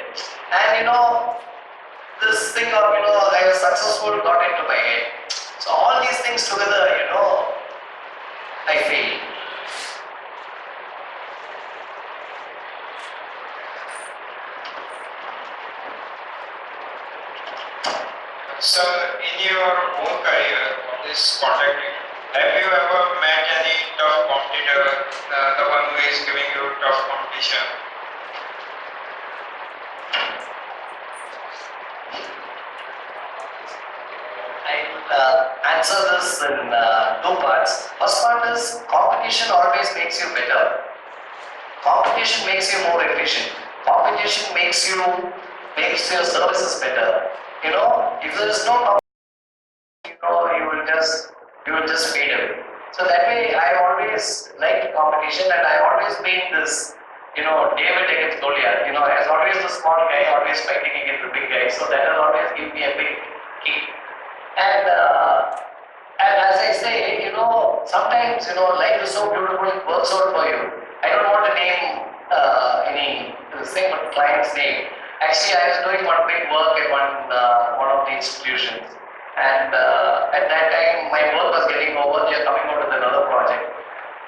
And this thing of, I was successful got into my head. So all these things together, I failed. own career of this contracting, have you ever met any tough competitor, the one who is giving you tough competition? I'll answer this in two parts. First part is competition always makes you better. Competition makes you more efficient. Competition makes your services better. You know, if there is no competition, you will just fade away. So that way, I always liked competition, and I always been this, David against Goliath. As always the small guy always fighting against the big guy. So that has always given me a big kick. And as I say, sometimes, life is so beautiful, it works out for you. I don't want to name any thing, but client's name. Actually, I was doing one big work at one of the institutions, and at that time, my work was getting over. They are coming out with another project,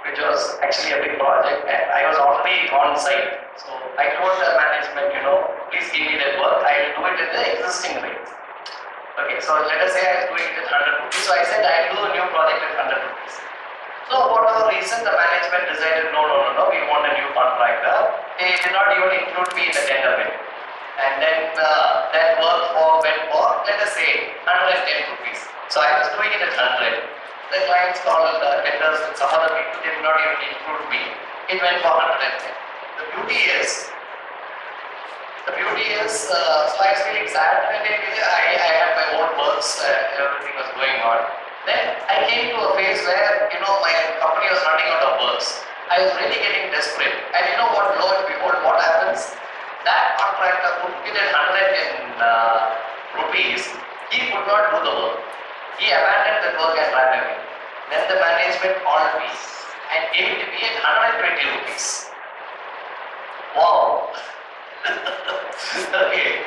which was actually a big project, and I was already on site. So I told the management, please give me that work. I will do it at the existing rate. Okay, so let us say I was doing it at 100 rupees. So I said I'll do a new project at 100 rupees. So for whatever reason, the management decided no, we want a new contractor. They did not even include me in the tender bid. And then that work went for, let us say, 110 rupees. So I was doing it at 100. The clients called tenders with some other people, they did not even include me. It went for 110. The beauty is, so I was feeling sad, and I had my own works, everything was going on. Then I came to a phase where, my company was running out of works. I was really getting desperate. And you know what, lo and behold, what happens? That contractor who took it at 110 rupees, he could not do the work. He abandoned the work and ran away. Then the management called me and gave it to me at 120 rupees. Wow. Okay,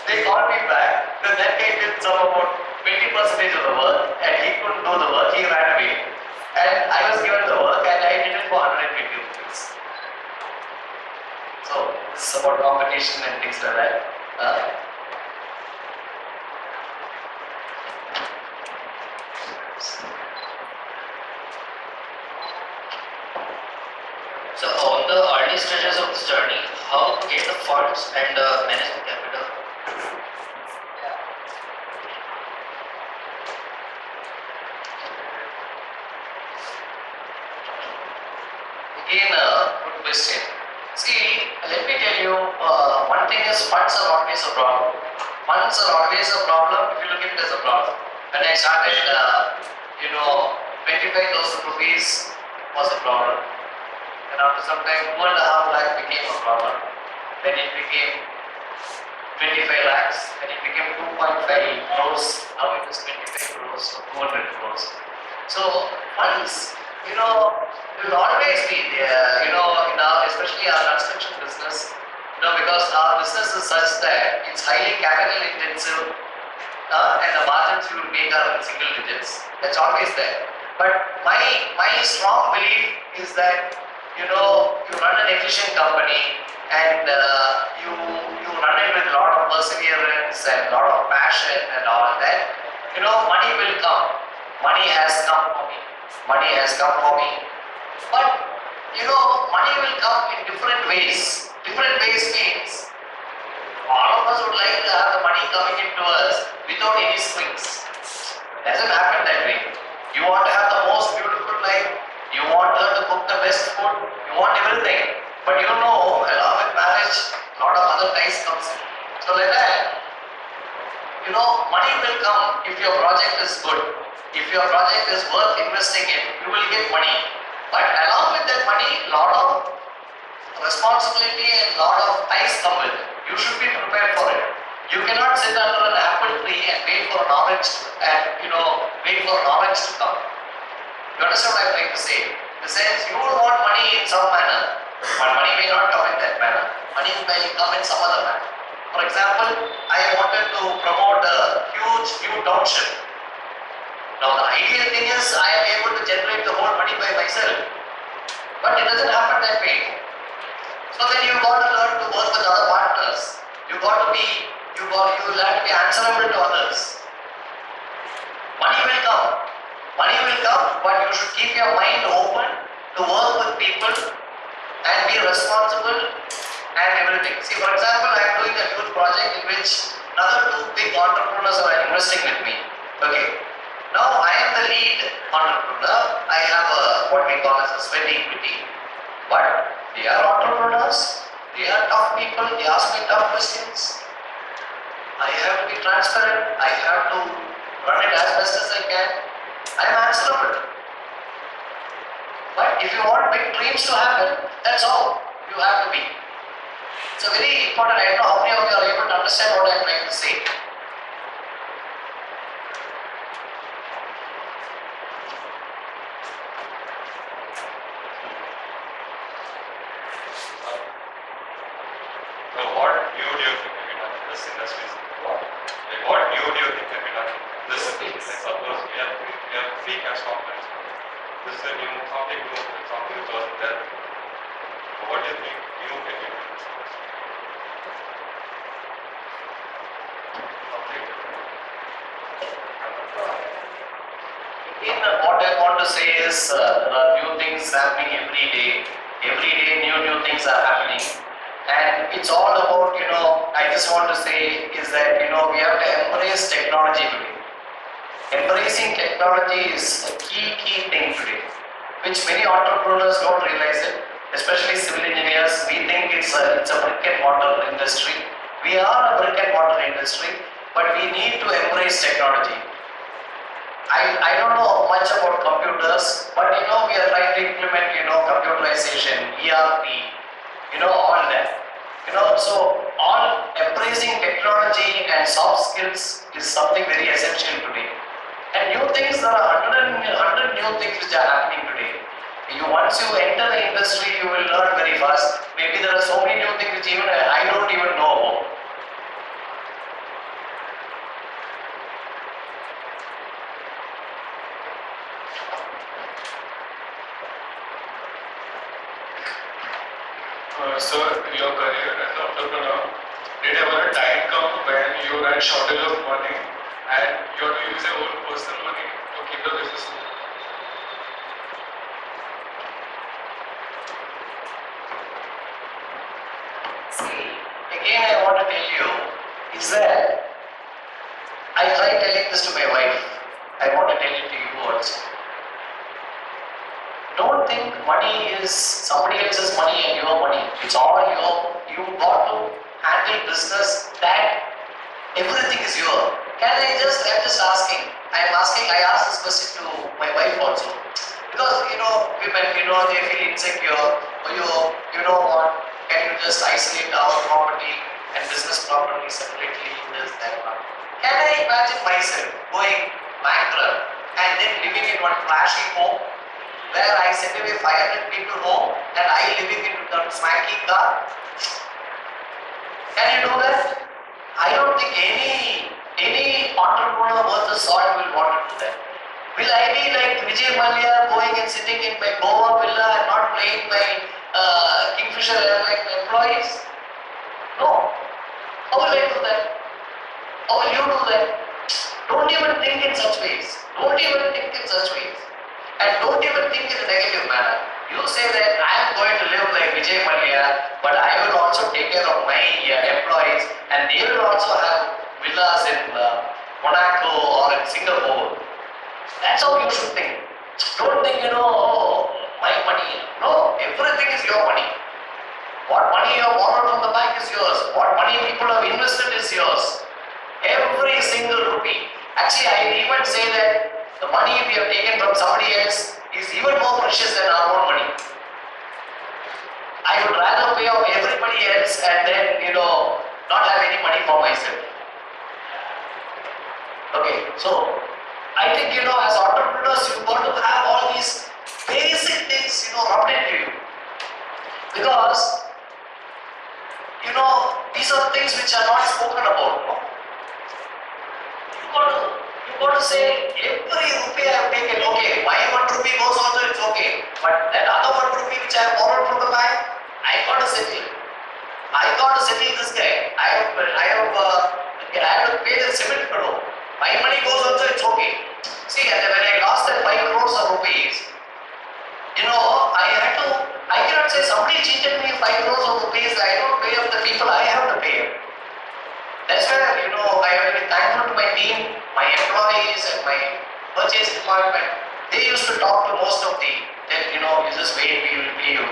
they called me back. Then that guy did about 20% of the work, and he couldn't do the work. He ran away, and I was given the work, and I did it for 120 rupees. So this is about competition and things like that. So on the early stages of this journey, how to get the funds and manage the capital? Again, good question. See, let me tell you, one thing is funds are always a problem. Funds are always a problem if you look at it as a problem. When I started, 25,000 rupees was a problem. And after some time, 2.5 lakh became a problem. Then it became 25 lakhs, and it became 2.5 crores. Now it is 25 crores or 200 crores. So funds, will always be there. Especially our construction business. Because our business is such that it's highly capital intensive, and the margins you will make are in single digits. That's always there. But my strong belief is that you run an efficient company, and you run it with a lot of perseverance and a lot of passion and all that. Money will come. Money has come for me. Money has come for me. But money will come in different ways. Different ways means all of us would like to have the money coming into us without any strings. Doesn't happen that way. You want to have the most beautiful life. You want her to cook the best food. You want everything. But along with marriage, a lot of other ties comes in. So like that, money will come if your project is good. If your project is worth investing in, you will get money. But along with that money, a lot of responsibility and a lot of ties come with it. You should be prepared for it. You cannot sit under an apple tree and wait for an orange to come. You understand what I'm trying to say? In the sense, you will want money in some manner, but money may not come in that manner. Money may come in some other manner. For example, I wanted to promote a huge new township. Now the ideal thing is I am able to generate the whole money by myself. But it doesn't happen that way. So then you got to learn to work with other partners. You will have to be answerable to others. will come. Money will come, but you should keep your mind open to work with people and be responsible and everything. See, for example, I am doing a huge project in which another two big entrepreneurs are investing with me. Okay. Now I am the lead entrepreneur. I have what we call as a sweat equity. But they are entrepreneurs. They are tough people. They ask me tough questions. I have to be transparent. I have to run it as best as I can. I am answerable. But if you want big dreams to happen, that's all you have to be. It's a very important. I don't know how many of you are able to understand what I am trying to say. So what new do you think can be done in this industry? What new do you think can be done in this industry? Like suppose we have free cash components. This is a new something which wasn't there. So what do you think new can be done in this industry? Something different. In what I want to say is there are new things happening every day. Every day new things are happening. And it's all about, I just want to say is that, we have to embrace technology today. Embracing technology is a key thing today, which many entrepreneurs don't realize it, especially civil engineers. We think it's a brick and mortar industry. We are a brick and mortar industry, but we need to embrace technology. I don't know much about computers, but we are trying to implement, computerization, ERP, all that. So all embracing technology and soft skills is something very essential today. And new things, there are 100 new things which are happening today. Once you enter the industry, you will learn very fast. Maybe there are so many new things which even I don't even know about. So your career as an entrepreneur, did ever a time come when you had shortage of money and you had to use your own personal money to keep the business going? See, again I want to tell you is that I tried telling this to my wife. I want to tell it to you also. Don't think money is somebody else's money and your money. It's all your. You got to handle business that everything is yours. I'm just asking. I asked this question to my wife also. Because women, they feel insecure. Or you know what? Can you just isolate our property and business property separately? This, that, one. Can I imagine myself going bankrupt and then living in one flashy home where I send away 500 people home and I living in the swanky car? Can you do that? I don't think any entrepreneur worth the salt will want to do that. Will I be like Vijay Mallya going and sitting in my Goa villa and not paying my Kingfisher Airline employees? No. How will I do that? How will you do that? Don't even think in such ways. Don't even think in such ways. And don't even think in a negative manner. You say that I am going to live like Vijay Mallya, but I will also take care of my employees and they will also have villas in Monaco or in Singapore. That's how you should think. Don't think, my money. No, everything is your money. What money you have borrowed from the bank is yours. What money people have invested is yours. Every single rupee. Actually, I even say that the money we have taken from somebody else is even more precious than our own money. I would rather pay off everybody else and then, not have any money for myself. Okay, so I think, as entrepreneurs, you've got to have all these basic things, rubbed into you. Because, these are things which are not spoken about. No? You got to say, every rupee I have taken, okay, my 1 rupee goes also, it's okay. But that other 1 rupee which I have borrowed from the bank, I got to settle. I got to settle this guy. I have to pay the cement fellow. My money goes also, it's okay. See, lost that 5 crores of rupees, I cannot say somebody cheated me 5 crores of rupees, I don't pay off the people, I have to pay. That's where, I am very thankful to my team, my employees and my purchase department. They used to talk to most of you just wait, we will pay you.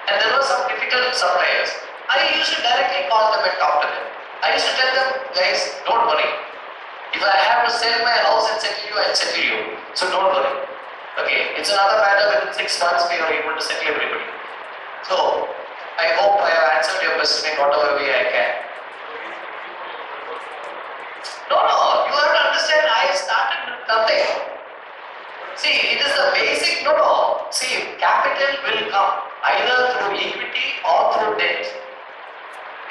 And there were some difficult suppliers. I used to directly call them and talk to them. I used to tell them, guys, don't worry. If I have to sell my house and settle you, I'll settle you. So don't worry. Okay, it's another matter within 6 months we are able to settle everybody. So, I hope I have answered your question in whatever way I can. No, you have to understand, I started with nothing. See, it is the basic, See, capital will come either through equity or through debt.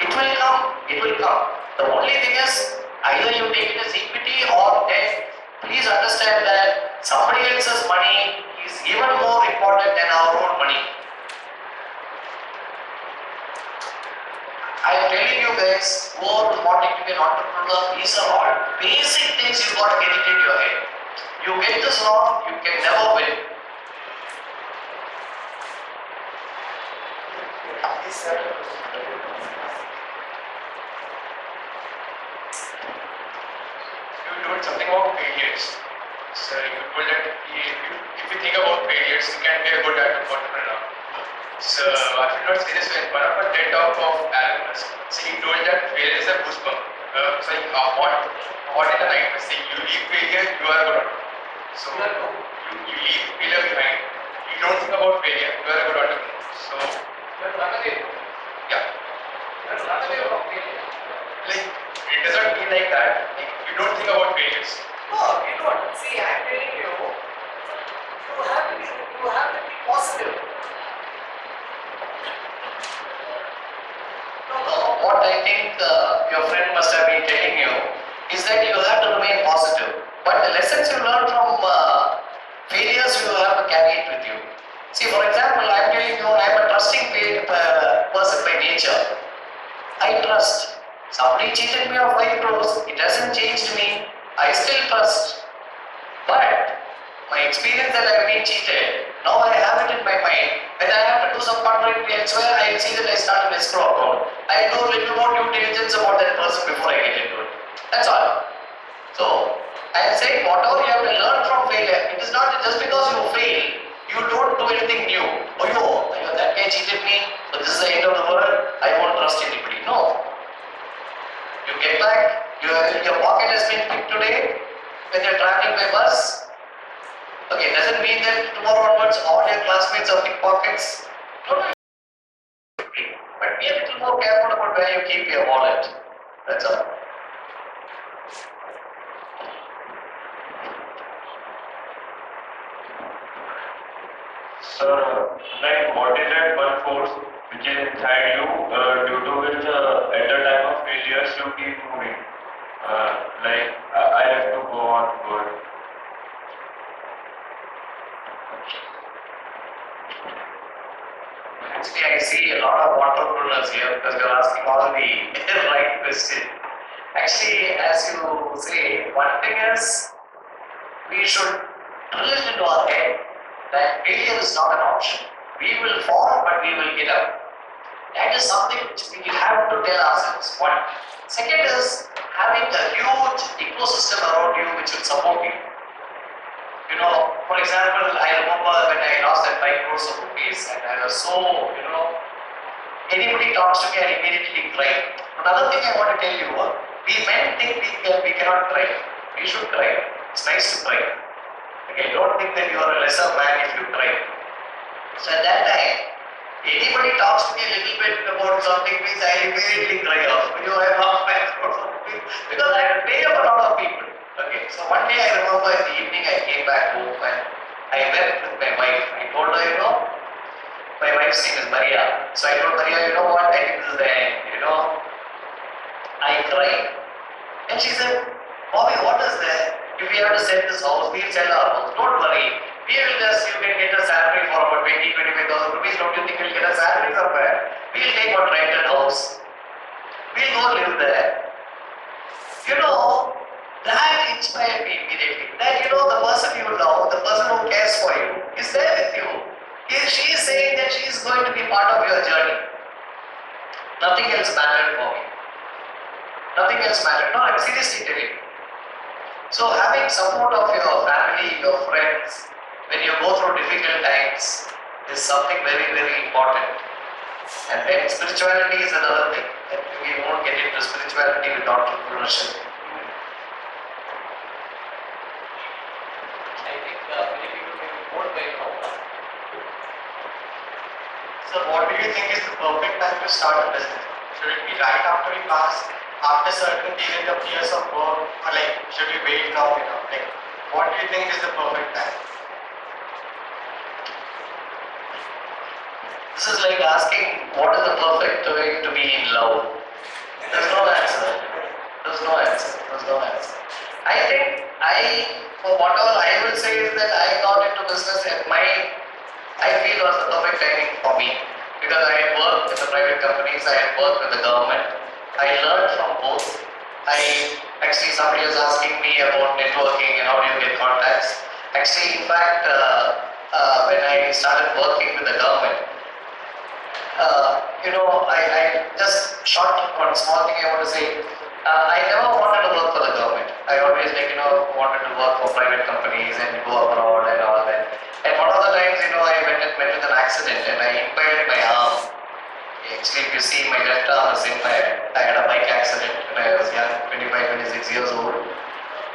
It will come. The only thing is, either you take it as equity or debt. Please understand that somebody else's money is even more important than our own money. I am telling you guys, who are wanting to be an entrepreneur, these are all basic things you got to get it into your head. You get this wrong, you can never win. You told something about failures. So you told that if you think about failures, you can be a good entrepreneur. So I should not say this way. One of the TED talk of alumnus, so he told that failure is a goosebump. What in the life is saying, you leave failure, you are good. So you leave failure behind. You don't think about failure, you are a good entrepreneur. So yeah. That's another way of failure. Like it doesn't mean like that. Like you don't think about failures. No, you don't. See, I'm telling you, you have to be positive. What I think your friend must have been telling you is that you have to remain positive. But the lessons you learn from failures, you have to carry it with you. See, for example, I'm telling you, I'm a trusting person by nature. I trust. Somebody cheated me of 5 crores, it hasn't changed me. I still trust. But my experience that I've been cheated, now I have it in my mind. When I have to do some fundraising elsewhere, I see that I start an escrow account. I do a little more due diligence about that person before I get into it. That's all. So, I am saying whatever you have to learn from failure, it is not just because you fail, you don't do anything new. That guy cheated me, so this is the end of the world, I won't trust anybody. No. You get back, your pocket has been picked today, when you're traveling by bus. Okay, doesn't mean that tomorrow onwards all your classmates are pickpockets. No, but be a little more careful about where you keep your wallet. That's all. So, what is that one force which is inside you, due to which at the time of failures you keep moving? I have to go on good. Actually, I see a lot of entrepreneurs here because you're asking all the right questions. Actually, as you say, one thing is we should drill it into our head that failure is not an option. We will fall, but we will get up. That is something which we have to tell ourselves. One. Second is having a huge ecosystem around you which will support you. For example, I remember when I lost that 5 crores of rupees and I was so, anybody talks to me, I immediately cry. Another thing I want to tell you, we men think we cannot cry. We should cry. It's nice to cry. Okay, don't think that you are a lesser man if you cry. So at that time, anybody talks to me a little bit about something, please, I immediately cry off. I lost 5 crores of rupees because I had to pay up a lot of people. Okay, so one day I remember in the evening I came back home and I met with my wife. I told her, my wife's name is Maria. So I told Maria, you know what, I think this is the end, I cried. And she said, Bobby, what is there? If we have to sell this house, we'll sell our house. Don't worry. You can get a salary for about 20,000-25,000 rupees. Don't you think we'll get a salary somewhere? We'll take one rented house. We'll go live there. That inspired me immediately. That the person you love, the person who nothing else mattered for me. Nothing else mattered. No, I'm seriously telling you. So having support of your family, your friends, when you go through difficult times is something very, very important. And then spirituality is another thing. And we won't get into spirituality with entrepreneurship. I think many people may be bored by now. So what do you think is the perfect time to start a business? Should it be right after we pass, after certain period of years of work, or like should we wait now? Like what do you think is the perfect time? This is like asking what is the perfect way to be in love. There's no answer. There's no answer. There's no answer. I think for whatever I will say is that I got into business at I feel was the perfect timing for me because I had worked with the private companies, I had worked with the government. I learned from both. Actually somebody was asking me about networking and how do you get contacts. Actually, in fact, when I started working with the government, I just short one small thing I want to say. I never wanted to work for the government. I always wanted to work for private companies and go abroad and all that. And one of the times, I met with an accident and I impaired my arm. Actually, if you see, my left arm is impaired. I had a bike accident when I was young, 25, 26 years old.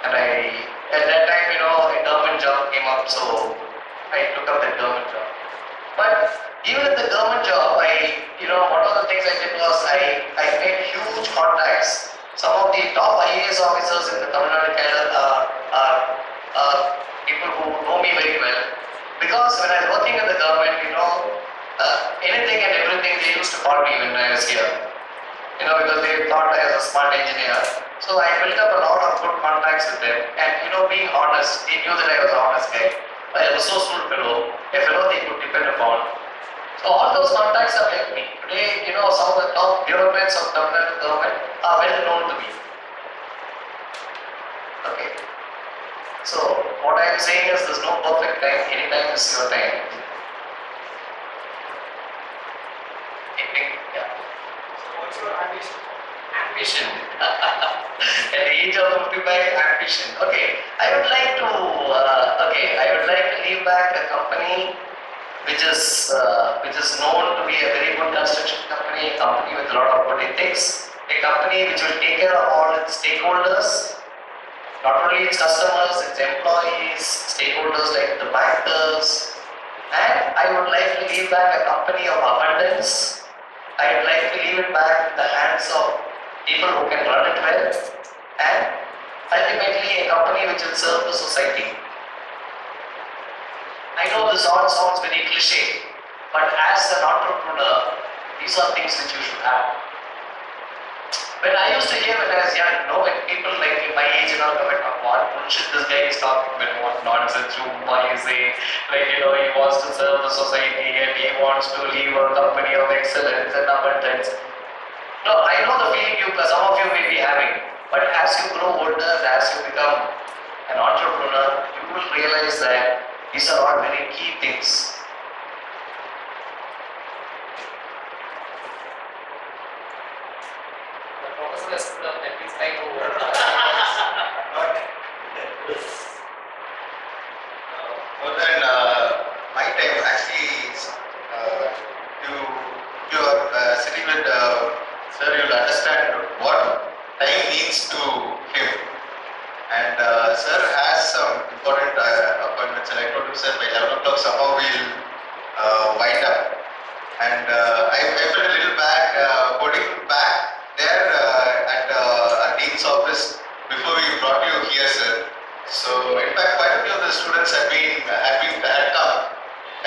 And at that time, a government job came up, so I took up that government job. But even in the government job, one of the things I did was I made huge contacts. Some of the top IAS officers in the Tamil Nadu are people who know me very well. Because when I was working in the government, anything and everything they used to call me when I was here. Because they thought I was a smart engineer. So I built up a lot of good contacts with them. And being honest, they knew that I was an honest guy. I was a soulful fellow, a fellow they could depend upon. So all those contacts have helped me. Today, some of the top bureaucrats of Tamil Nadu government are well known to me. Okay. So what I am saying is there's no perfect time. Any time is your time. Yeah. So what's your ambition? Ambition. At the age of 55, ambition. Okay. I would like to leave back a company which is known to be a very good construction company, a company with a lot of good ethics, a company which will take care of all its stakeholders, not only its customers, its employees, stakeholders like the bankers, and I would like to leave back a company of abundance. I would like to leave it back in the hands of people who can run it well, and ultimately a company which will serve the society. I know this all sounds very cliche, but as an entrepreneur, these are things which you should have. When I used to hear when I was young, when people like my age and all come and talk, what bullshit this guy is talking about, what nonsense you say, he wants to serve the society and he wants to leave a company of excellence and abundance. No, I know the feeling some of you may be having, but as you grow older, as you become an entrepreneur, you will realize that these are all very key things. The professor has stood up and he's like, oh, More than my time, actually, you are sitting with sir, you'll understand what time means to him. And sir has some important appointments, and I told him, sir, by 11 o'clock somehow we'll wind up. And I felt a little bad putting back there at our dean's office before we brought you here, sir. So in fact, quite a few of the students had come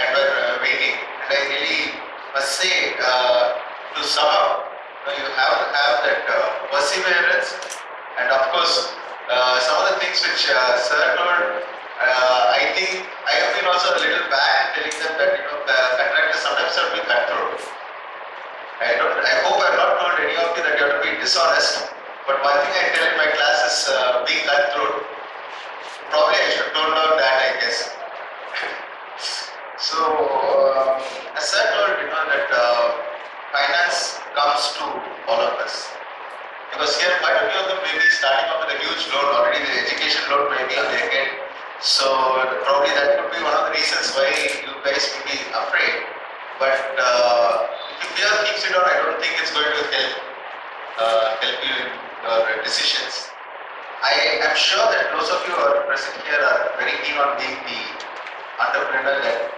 and were waiting. And I really must say, to sum up, you have to have that perseverance, and of course, some of the things which sir told, I think I have been also a little bad telling them that the contractors sometimes have to be cutthroat. I hope I have not told any of you that you have to be dishonest. But one thing I tell in my class is being cutthroat. Probably I should tone down that, I guess. So as sir told, that finance comes to But if you fear keeps it on, I don't think it's going to help you in your decisions. I am sure that those of you who are present here are very keen on being the entrepreneur that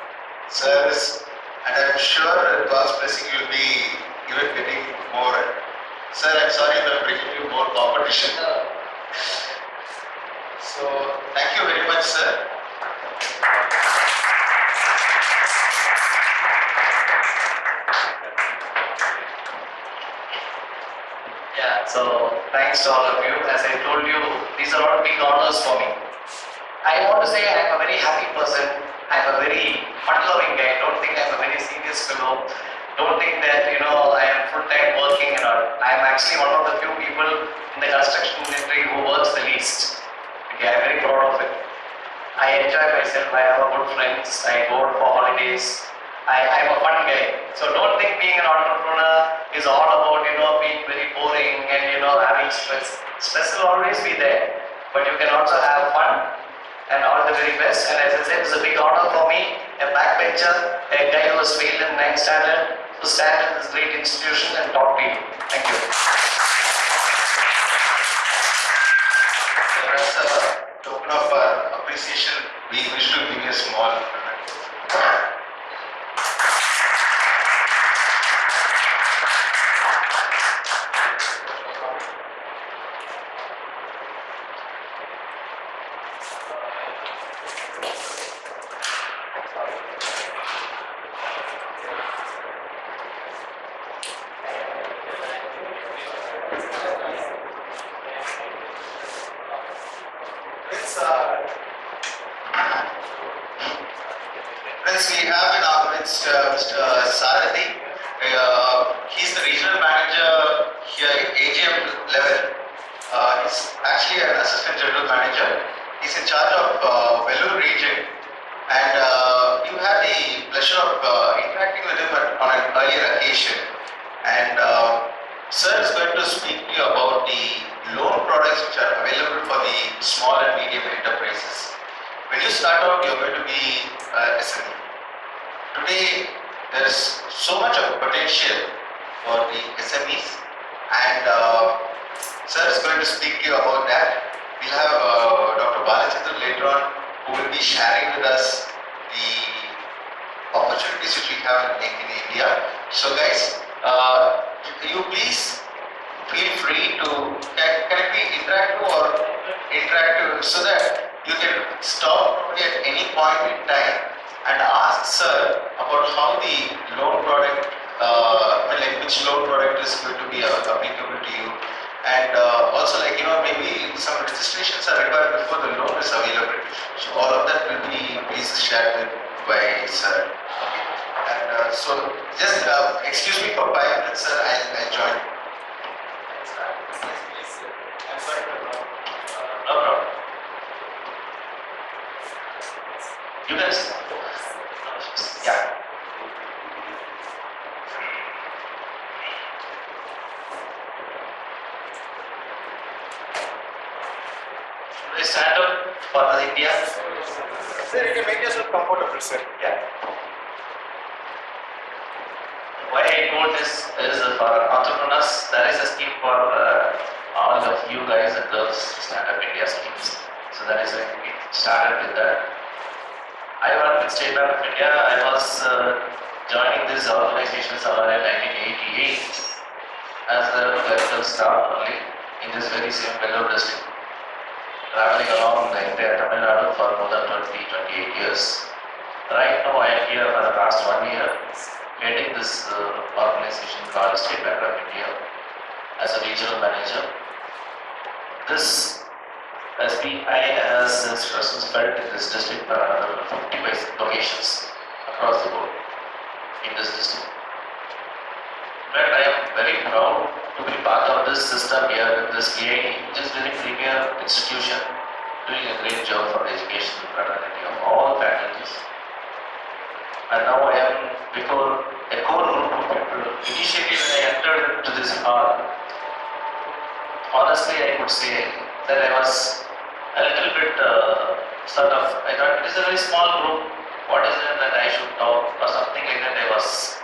Sir is, and I am sure that God's blessing will be even getting more. Sir, I'm sorry that I'm bringing you more competition. So, thank you very much, sir. Yeah, so thanks to all of you. As I told you, these are all big honors for me. I want to say I'm a very happy person. I'm a very fun-loving guy. Don't think I'm a very serious fellow. Don't think that, I am full-time working and all. I'm actually one of the few people in the construction industry who works the least. Okay, I'm very proud of it. I enjoy myself. I have good friends. I go out for holidays. I'm a fun guy. So don't think being an entrepreneur is all about, being very boring and, having stress. Stress will always be there. But you can also have fun and all the very best. And as I said, it's a big honor for me, a backbencher, a guy who has failed in 9th standard, to stand in this great institution and talk to you. Thank you. So as a token of our appreciation, we wish to give you a small comment. Friends, we have in our midst Mr. Sarathy. He's the regional manager here at AGM level. He's actually an assistant general manager. He's in charge of Vellore region, and you had the pleasure of interacting with him on an earlier occasion. And Sir is going to speak to you about the loan products which are available for the small and medium enterprises. When you start out, you're going to be SME. Today, there is so much of potential for the SMEs, and Sir is going to speak to you about that. We'll have Dr. Balachandran later on, who will be sharing with us the opportunities which we have in India. So guys, you please feel free to, can it be interactive or interactive, so that you can stop at any point in time and ask Sir about how the loan product, which loan product is going to be applicable to you, and also maybe some registrations are required before the loan is available. So all of that will be please shared with by Sir. Okay. And so just excuse me for 5 minutes, Sir. I'll join. I'm sorry to interrupt. No problem. You can sit. Yeah. Should I stand up for the India? Sir, you can make yourself comfortable, sir. Yeah. Why I told this is for entrepreneurs. There is a scheme for all of you guys and girls, Stand Up India schemes. So that is why we started with that. I worked with State Bank of India. I was joining this organization somewhere in 1988 as a clerical staff only in this very same Vellore district, traveling along the entire Tamil Nadu for more than 28 years. Right now I am here for the past 1 year, heading this organization called State Bank of India as a regional manager. This SBI has its presence felt in this district for another 55 locations across the board in this district. In fact, I am very proud to be part of this system here in this PID, which is very premier institution, doing a great job for the educational fraternity of all faculties. And now I am before a core group of people. Initially when I entered into this hall, honestly I could say that I was a little bit I thought it is a very small group, what is it that I should talk or something like that. I was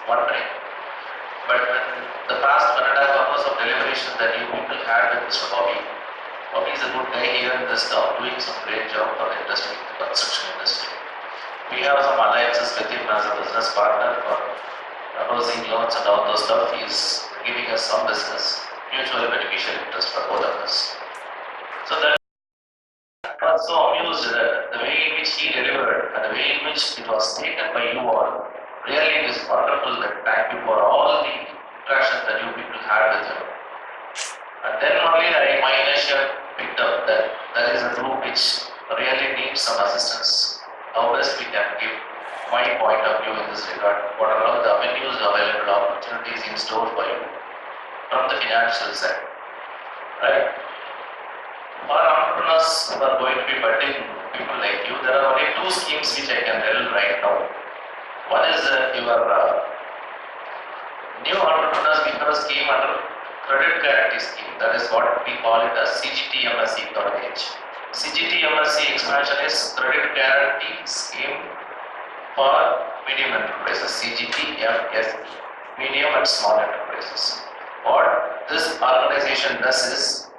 Bobby is a good guy here in this town, doing some great job for the industry, the construction industry. We have some alliances with him as a business partner for housing loans and all those stuff. He is giving us some business, mutually beneficial interest for both of us. So that I was so amused the way in which he delivered and the way in which it was taken by you all. Really, it is wonderful. That thank you for all the interactions that you people had with him. And then only my inertia picked up that there is a group which really needs some assistance. How best we can give my point of view in this regard. What are all the avenues available, opportunities in store for you from the financial side, right? For entrepreneurs who are going to be budding people like you, there are only two schemes which I can tell right now. One is your new entrepreneurs we have a scheme under credit guarantee scheme. That is what we call it as CGT-MSE coverage. CGT-MSE expansion is credit guarantee scheme for medium enterprises. CGT-MSE, medium and small enterprises. What this organization does is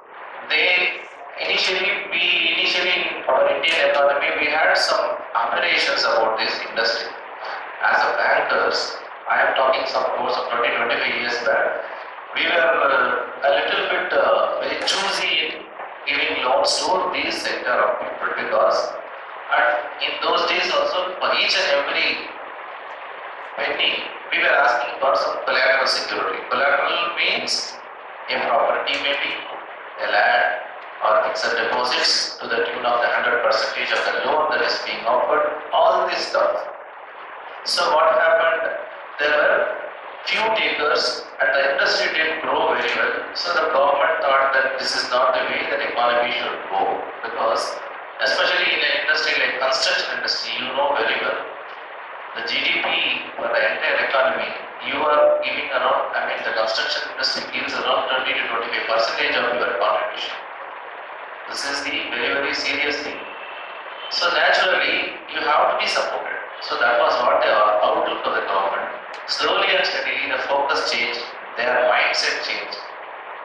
initially in our Indian economy we had some aberrations about this industry. As a bankers, I am talking some course of 20-25 years back, we were a little bit very choosy in giving loans to this sector of people because in those days also for each and every penny we were asking for some collateral security. Collateral means a property maybe, a land or fixed deposits to the tune of the 100% of the loan that is being offered, all this stuff. So what happened, there were few takers and the industry didn't grow very well. So the government thought that this is not the way that economy should go because especially in an industry like construction industry, you know very well, the GDP for the entire economy, you are giving around, the construction industry gives around 20-25% of your contribution. This is the very serious thing. So naturally, you have to be supported. So that was what the outlook of the government. Slowly and steadily, the focus changed, their mindset changed,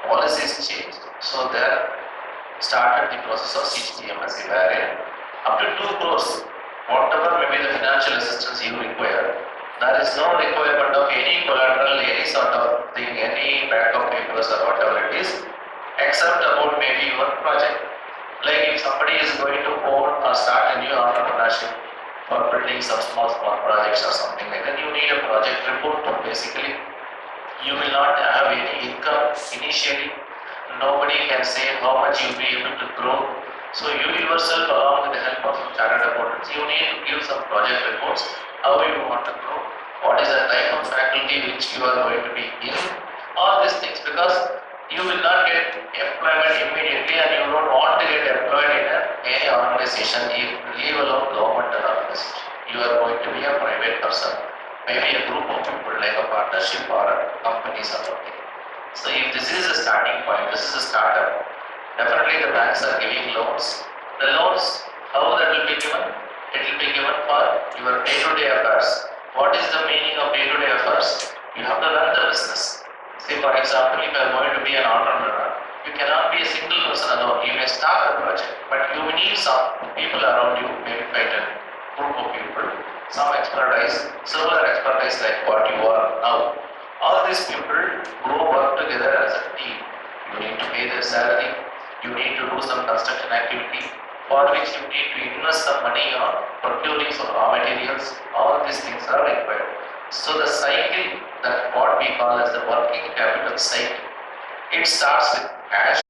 policies changed. So there started the process of CGT-MSE wherein up to 2 crores, whatever may be the financial assistance you require, there is no requirement of any collateral, any sort of thing, any backup papers or whatever it is, except about maybe your project. Like if somebody is going to own or start a new entrepreneurship for building some small projects or something like that, you need a project report. Basically, you will not have any income initially. Nobody can say how much you will be able to grow. So you yourself, along with the help of some chartered accountants, you need to give some project reports, how you want to grow, what is the type of faculty which you are going to be in, all these things, because you will not get employment immediately and you don't want to get employed in any organization, leave alone government organization. You are going to be a private person, maybe a group of people like a partnership or companies or something. So if this is a starting point, this is a startup, definitely the banks are giving loans. The loans, how that will be given? It will be given for your day-to-day affairs. What is the meaning of day-to-day affairs? You have to run the business. Say for example, if you are going to be an entrepreneur, you cannot be a single person alone. You may start a project, but you need some people around you, maybe quite a group of people, some expertise, similar expertise like what you are now. All these people go work together as a team. You need to pay their salary, you need to do some construction activity, for which you need to invest some money on procuring some raw materials. All these things are required. So the cycle, that what we call as the working capital cycle, it starts with cash.